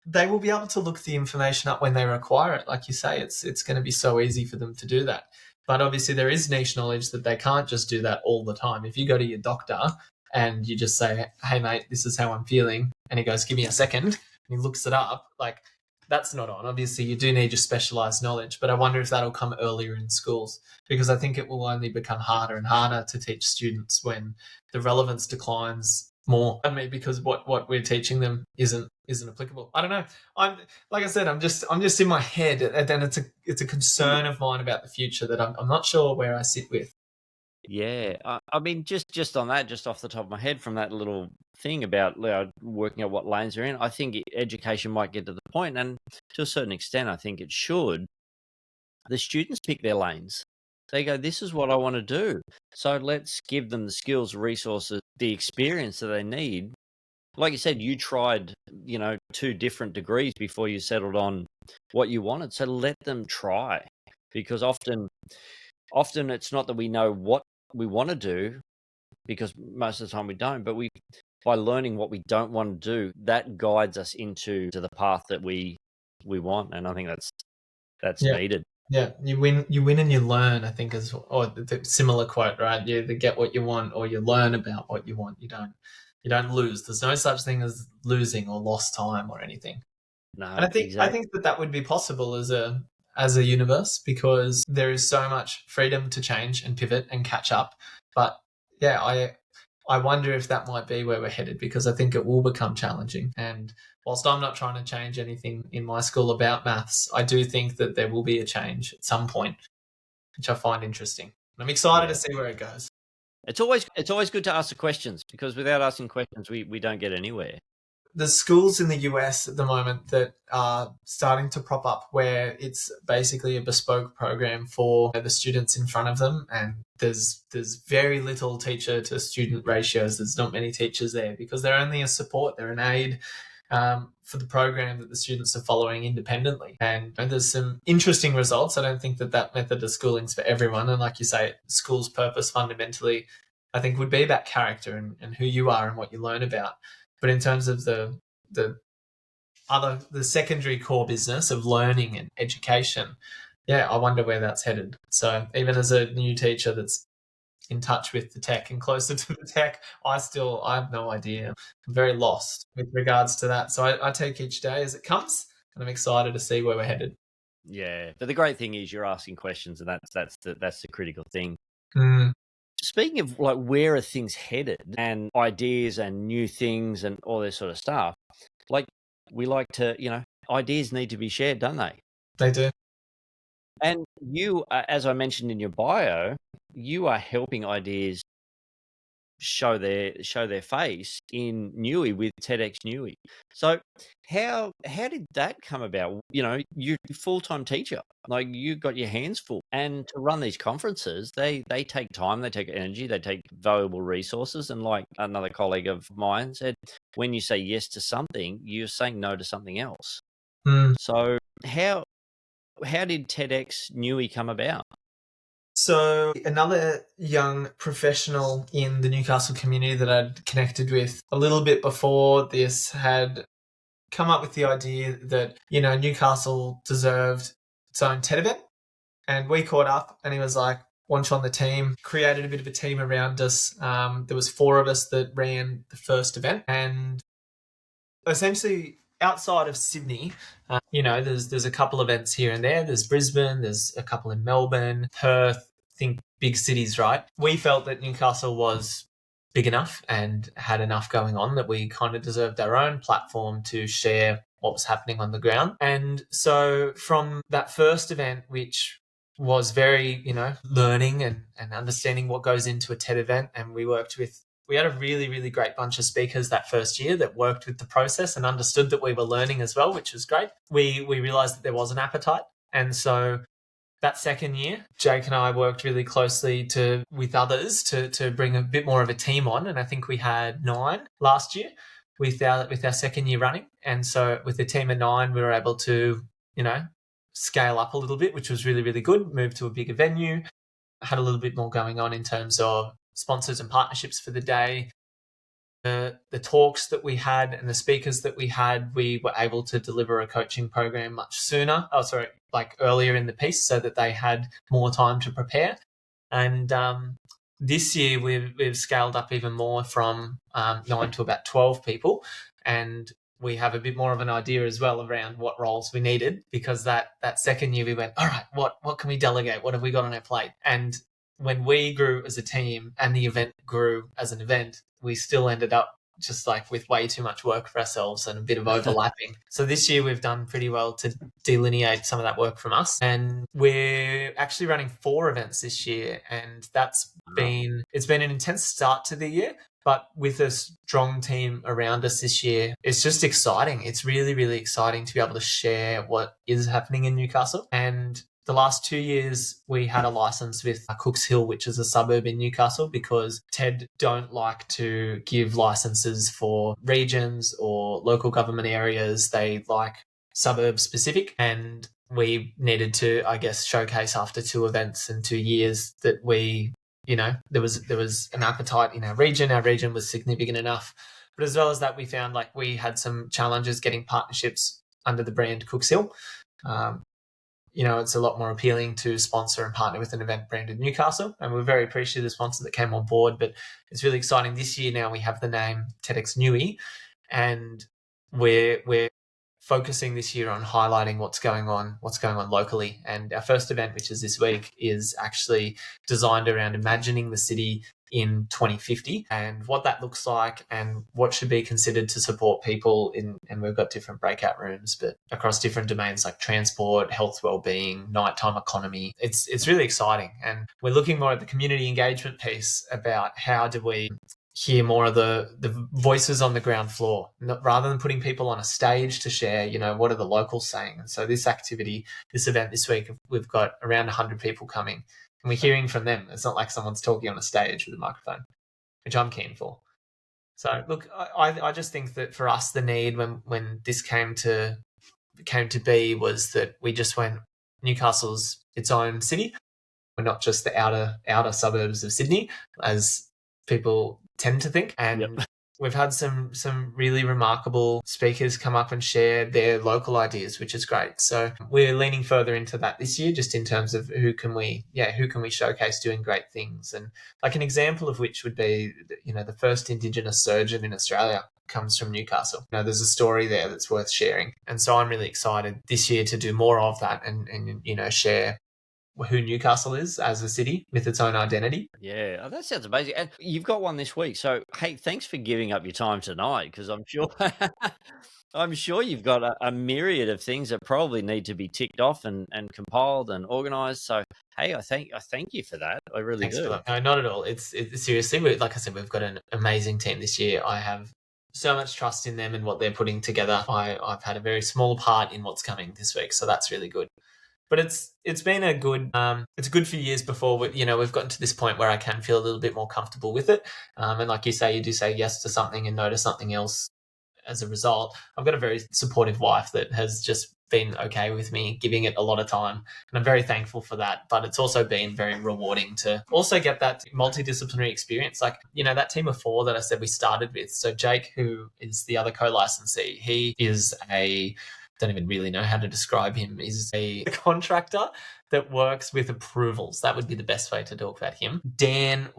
they will be able to look the information up when they require it. Like you say, it's going to be so easy for them to do that. But obviously there is niche knowledge that they can't just do that all the time. If you go to your doctor and you just say, hey, mate, this is how I'm feeling, and he goes, give me a second, and he looks it up, like, that's not on. Obviously, you do need your specialized knowledge, but I wonder if that'll come earlier in schools, because I think it will only become harder and harder to teach students when the relevance declines more. I mean, because what we're teaching them isn't applicable. I don't know. I'm like I said, I'm just in my head, and then it's a concern of mine about the future that I'm not sure where I sit with. Yeah, I mean, just on that, just off the top of my head, from that little thing about working out what lanes are in, I think education might get to the point, and to a certain extent, I think it should. The students pick their lanes. They go, "This is what I want to do." So let's give them the skills, resources, the experience that they need. Like you said, you tried, 2 different degrees before you settled on what you wanted. So let them try, because often it's not that we know what we want to do, because most of the time we don't, but by learning what we don't want to do, that guides us into the path that we want. And I think that's Yeah. needed. Yeah, you win and you learn, I think, or the similar quote, right? You either get what you want or you learn about what you want. You don't lose. There's no such thing as losing or lost time or anything. No, And I exactly. think that would be possible as a universe, because there is so much freedom to change and pivot and catch up. But yeah, I wonder if that might be where we're headed, because I think it will become challenging. And whilst I'm not trying to change anything in my school about maths, I do think that there will be a change at some point, which I find interesting. And I'm excited to see where it goes. It's always good to ask the questions, because without asking questions, we don't get anywhere. There's schools in the US at the moment that are starting to prop up where it's basically a bespoke program for the students in front of them, and there's very little teacher to student ratios. There's not many teachers there because they're only a support, they're an aid for the program that the students are following independently. And there's some interesting results. I don't think that method of schooling is for everyone. And like you say, school's purpose fundamentally, I think, would be about character and who you are and what you learn about. But in terms of the secondary core business of learning and education, yeah, I wonder where that's headed. So even as a new teacher that's in touch with the tech and closer to the tech, I have no idea. I'm very lost with regards to that. So I take each day as it comes, and I'm excited to see where we're headed. Yeah, but the great thing is you're asking questions, and that's the critical thing. Mm. Speaking of, like, where are things headed and ideas and new things and all this sort of stuff, like, we like to, ideas need to be shared, don't they? They do. And you, as I mentioned in your bio, you are helping ideas show their face in Newy with TEDxNewy. So how did that come about? You know, you're a full-time teacher, like you got your hands full, and to run these conferences, they take time, they take energy, they take valuable resources. And like another colleague of mine said, when you say yes to something, you're saying no to something else. Mm. So how did TEDxNewy come about? So another young professional in the Newcastle community that I'd connected with a little bit before this had come up with the idea that, you know, Newcastle deserved its own TED event. And we caught up and he was like, once on the team, created a bit of a team around us. There was 4 of us that ran the first event, and essentially outside of Sydney, you know, there's a couple events here and there. There's Brisbane, there's a couple in Melbourne, Perth, think big cities, right? We felt that Newcastle was big enough and had enough going on that we kind of deserved our own platform to share what was happening on the ground. And so from that first event, which was very, you know, learning and understanding what goes into a TED event, and we had a really, really great bunch of speakers that first year that worked with the process and understood that we were learning as well, which was great. We realized that there was an appetite. And so that second year, Jake and I worked really closely with others to bring a bit more of a team on. And I think we had 9 last year with our second year running. And so with a team of 9, we were able to, you know, scale up a little bit, which was really, really good, move to a bigger venue, had a little bit more going on in terms of sponsors and partnerships for the day. The talks that we had and the speakers that we had, we were able to deliver a coaching program much sooner. Like earlier in the piece, so that they had more time to prepare. And this year we've scaled up even more from 9 to about 12 people, and we have a bit more of an idea as well around what roles we needed, because that second year we went, all right, what can we delegate? What have we got on our plate? And when we grew as a team and the event grew as an event, we still ended up just like with way too much work for ourselves and a bit of overlapping. So this year we've done pretty well to delineate some of that work from us. And we're actually running 4 events this year. And it's been an intense start to the year, but with a strong team around us this year, it's just exciting. It's really, really exciting to be able to share what is happening in Newcastle. And the last 2 years, we had a license with Cooks Hill, which is a suburb in Newcastle, because TED don't like to give licenses for regions or local government areas. They like suburb specific. And we needed to, I guess, showcase after 2 events in 2 years that we, you know, there was an appetite in our region. Our region was significant enough. But as well as that, we found like we had some challenges getting partnerships under the brand Cooks Hill. You know, it's a lot more appealing to sponsor and partner with an event branded Newcastle. And we're very appreciative of the sponsor that came on board. But it's really exciting. This year now we have the name TEDxNewy, and we're focusing this year on highlighting what's going on locally. And our first event, which is this week, is actually designed around imagining the city in 2050 and what that looks like and what should be considered to support people and we've got different breakout rooms, but across different domains like transport, health, wellbeing, nighttime economy. It's really exciting. And we're looking more at the community engagement piece about how do we hear more of the voices on the ground floor, rather than putting people on a stage to share, you know, what are the locals saying. And so this event this week, we've got around 100 people coming, and we're hearing from them. It's not like someone's talking on a stage with a microphone, which I'm keen for. So look, I just think that for us, the need when this came to be was that we just went, Newcastle's its own city. We're not just the outer suburbs of Sydney, as people tend to think. And Yep. We've had some really remarkable speakers come up and share their local ideas, which is great. So we're leaning further into that this year, just in terms of who can we showcase doing great things. And like an example of which would be, you know, the first Indigenous surgeon in Australia comes from Newcastle. You know, there's a story there that's worth sharing. And so I'm really excited this year to do more of that and you know, share who Newcastle is as a city with its own identity. Yeah, oh, that sounds amazing. And you've got one this week. So, hey, thanks for giving up your time tonight, because I'm sure I'm sure you've got a myriad of things that probably need to be ticked off and compiled and organized. So, hey, I thank you for that. I really Thanks for do. that. No, not at all. It's seriously, like I said, we've got an amazing team this year. I have so much trust in them and what they're putting together. I've had a very small part in what's coming this week, so that's really good. But it's been a good it's a good few years before we've gotten to this point where I can feel a little bit more comfortable with it. And like you say, you do say yes to something and no to something else as a result. I've got a very supportive wife that has just been okay with me giving it a lot of time. And I'm very thankful for that. But it's also been very rewarding to also get that multidisciplinary experience. Like, that team of 4 that I said we started with. So Jake, who is the other co-licensee, he is don't even really know how to describe him, is a contractor that works with approvals. That would be the best way to talk about him. Dan,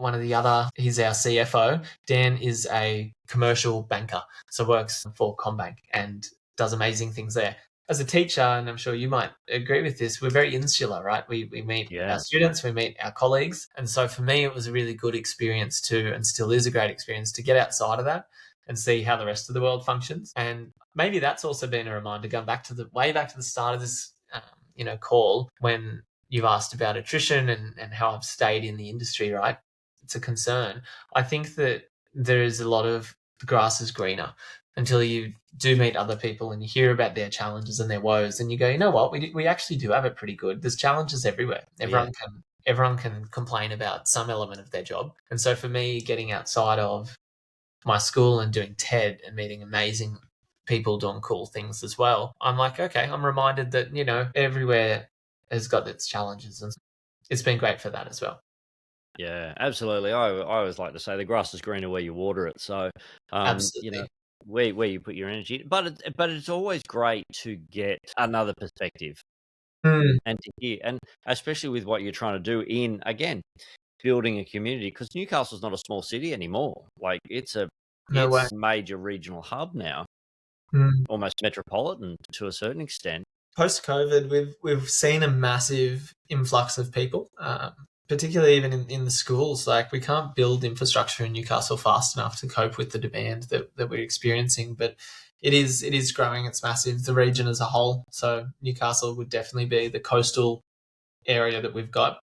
he's our CFO. Dan is a commercial banker, so works for Combank and does amazing things there. As a teacher, and I'm sure you might agree with this, we're very insular, right? We meet our students, we meet our colleagues. And so for me, it was a really good experience and still is a great experience to get outside of that and see how the rest of the world functions. And maybe that's also been a reminder, going way back to the start of this, call, when you've asked about attrition and how I've stayed in the industry, right? It's a concern. I think that there is a lot of the grass is greener until you do meet other people and you hear about their challenges and their woes, and you go, you know what, we actually do have it pretty good. There's challenges everywhere. Everyone can complain about some element of their job. And so for me, getting outside of my school and doing TED and meeting amazing people doing cool things as well, I'm like, okay, I'm reminded that, everywhere has got its challenges, and it's been great for that as well. Yeah, absolutely. I always like to say the grass is greener where you water it. So, Absolutely. where you put your energy. But it's always great to get another perspective Mm, and to hear, and especially with what you're trying to do in, again, building a community, because Newcastle's not a small city anymore. Like no way. it's a major regional hub now, Mm. almost metropolitan to a certain extent. Post-COVID, we've seen a massive influx of people, particularly even in the schools. Like, we can't build infrastructure in Newcastle fast enough to cope with the demand that we're experiencing. But it is growing. It's massive. The region as a whole. So Newcastle would definitely be the coastal area that we've got.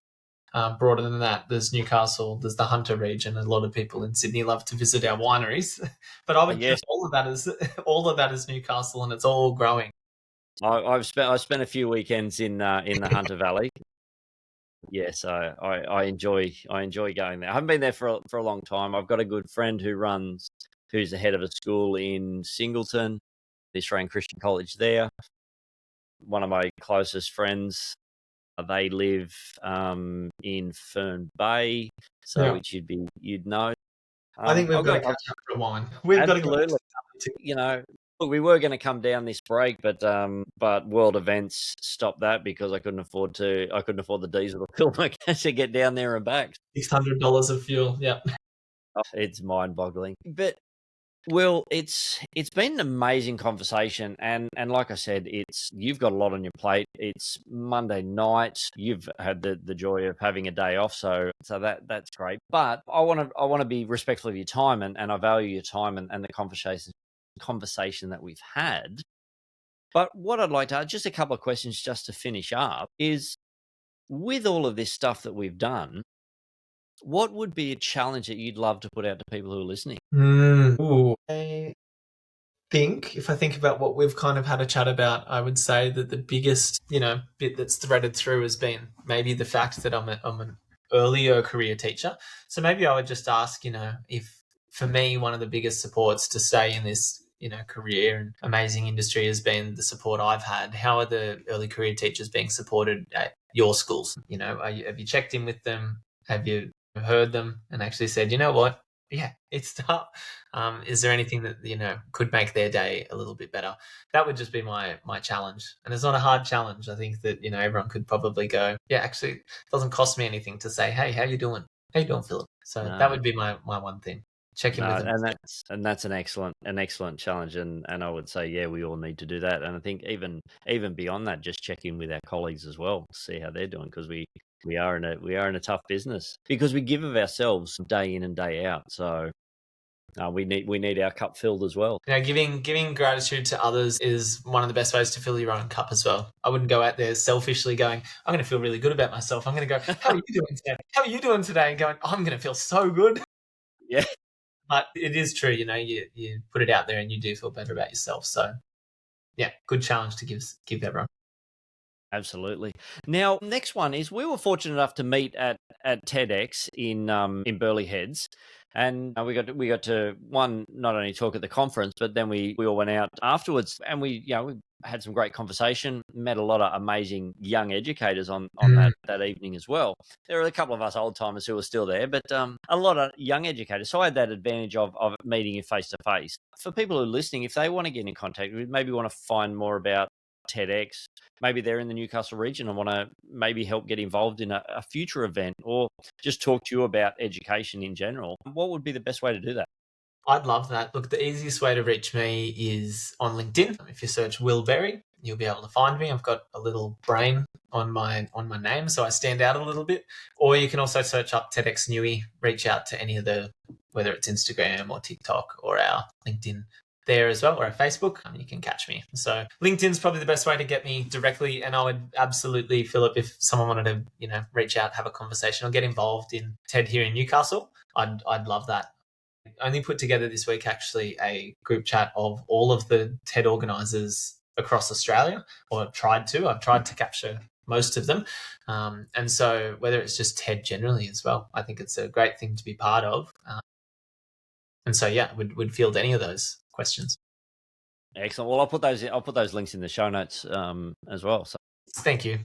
Broader than that, there's Newcastle, there's the Hunter region. A lot of people in Sydney love to visit our wineries, but I would Yes, count all of that as Newcastle, and it's all growing. I spent a few weekends in the Hunter Valley. Yes, I enjoy going there. I haven't been there for a long time. I've got a good friend who's the head of a school in Singleton, the Australian Christian College there. One of my closest friends, they live in Fern Bay, so Yeah, which you'd know. I think we've I've got got to catch up for a wine. We've got to go back absolutely. to Italy too. Look, we were going to come down this break, but world events stopped that because I couldn't afford the diesel to fill my gas to get down there and back. $600 of fuel. Yeah. Oh, it's mind-boggling. But Will, it's been an amazing conversation, and like I said, you've got a lot on your plate. It's Monday night. You've had the joy of having a day off, so that's great. But I want to be respectful of your time, and I value your time and the conversation that we've had. But what I'd like to ask, just a couple of questions just to finish up, is with all of this stuff that we've done, what would be a challenge that you'd love to put out to people who are listening? Ooh. If I think about what we've kind of had a chat about, I would say that the biggest, bit that's threaded through has been maybe the fact that I'm an earlier career teacher. So maybe I would just ask, if for me, one of the biggest supports to stay in this, career and amazing industry has been the support I've had. How are the early career teachers being supported at your schools? Have you checked in with them? Have you heard them and actually said, you know what? Yeah, it's tough. Is there anything that could make their day a little bit better? That would just be my challenge, and it's not a hard challenge. I think that everyone could probably go, yeah, actually, it doesn't cost me anything to say, hey, how you doing? How you doing, Philip? So that No. would be my one thing. Check in No, with them. and that's an excellent challenge, and I would say, yeah, we all need to do that. And I think even beyond that, just check in with our colleagues as well, see how they're doing, because we are in a tough business because we give of ourselves day in and day out. So We need our cup filled as well. Giving gratitude to others is one of the best ways to fill your own cup as well. I wouldn't go out there selfishly going, I'm going to feel really good about myself. I'm going to go, how are you doing today? How are you doing today? And going, I'm going to feel so good. Yeah. But it is true, you put it out there and you do feel better about yourself. So yeah, good challenge to give everyone. Absolutely. Now, next one is we were fortunate enough to meet at TEDx in Burleigh Heads, and we got to not only talk at the conference, but then we all went out afterwards, and we had some great conversation, met a lot of amazing young educators on that evening as well. There were a couple of us old timers who were still there, but a lot of young educators. So I had that advantage of meeting you face to face. For people who are listening, if they want to get in contact, maybe want to find more about TEDx, maybe they're in the Newcastle region and want to maybe help get involved in a future event, or just talk to you about education in general, what would be the best way to do that? I'd love that. Look, the easiest way to reach me is on LinkedIn. If you search Will Berry, you'll be able to find me. I've got a little brain on my name, so I stand out a little bit. Or you can also search up TEDxNewy, reach out to any of whether it's Instagram or TikTok or our LinkedIn there as well, or at Facebook, you can catch me. So LinkedIn's probably the best way to get me directly, and I would absolutely, Philip, if someone wanted to, reach out, have a conversation, or get involved in TED here in Newcastle, I'd love that. I only put together this week actually a group chat of all of the TED organisers across Australia, or I've tried to capture most of them. And so whether it's just TED generally as well, I think it's a great thing to be part of. And so, yeah, would field any of those questions. Excellent. Well, I'll put those links in the show notes as well. So thank you.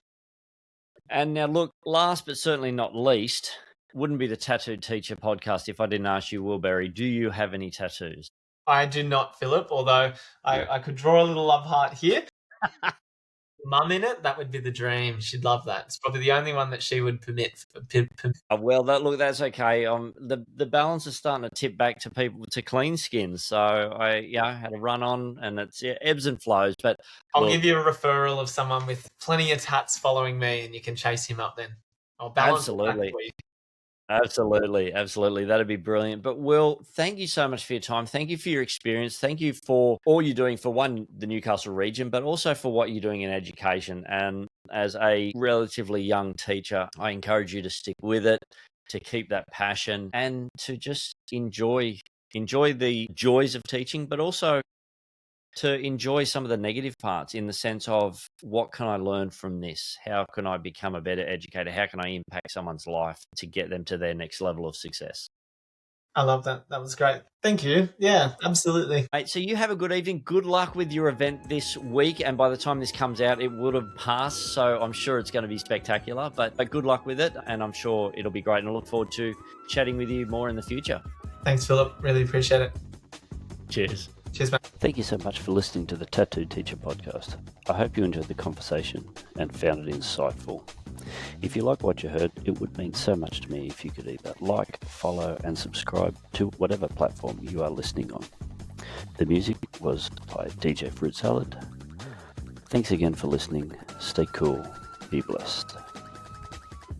And now, look, last but certainly not least, wouldn't be the Tattooed Teacher podcast if I didn't ask you, Will Berry, do you have any tattoos? I do not, Philip, although I could draw a little love heart here. Mum in it, that would be the dream. She'd love that. It's probably the only one that she would permit. Well, that's okay. The balance is starting to tip back to people to clean skins. So I had a run on, and it's ebbs and flows. But I'll give you a referral of someone with plenty of tats following me, and you can chase him up then. I'll balance it back for you. Absolutely. That'd be brilliant. But Will, thank you so much for your time. Thank you for your experience. Thank you for all you're doing for the Newcastle region, but also for what you're doing in education. And as a relatively young teacher, I encourage you to stick with it, to keep that passion, and to just enjoy the joys of teaching, but also to enjoy some of the negative parts, in the sense of, what can I learn from this? How can I become a better educator? How can I impact someone's life to get them to their next level of success? I love that. That was great. Thank you. Yeah, absolutely. Mate, so you have a good evening. Good luck with your event this week. And by the time this comes out, it would have passed. So I'm sure it's going to be spectacular. But good luck with it. And I'm sure it'll be great. And I look forward to chatting with you more in the future. Thanks, Philip. Really appreciate it. Cheers. Cheers, mate. Thank you so much for listening to the Tattooed Teacher podcast. I hope you enjoyed the conversation and found it insightful. If you like what you heard, it would mean so much to me if you could either like, follow, and subscribe to whatever platform you are listening on. The music was by DJ Fruit Salad. Thanks again for listening. Stay cool. Be blessed.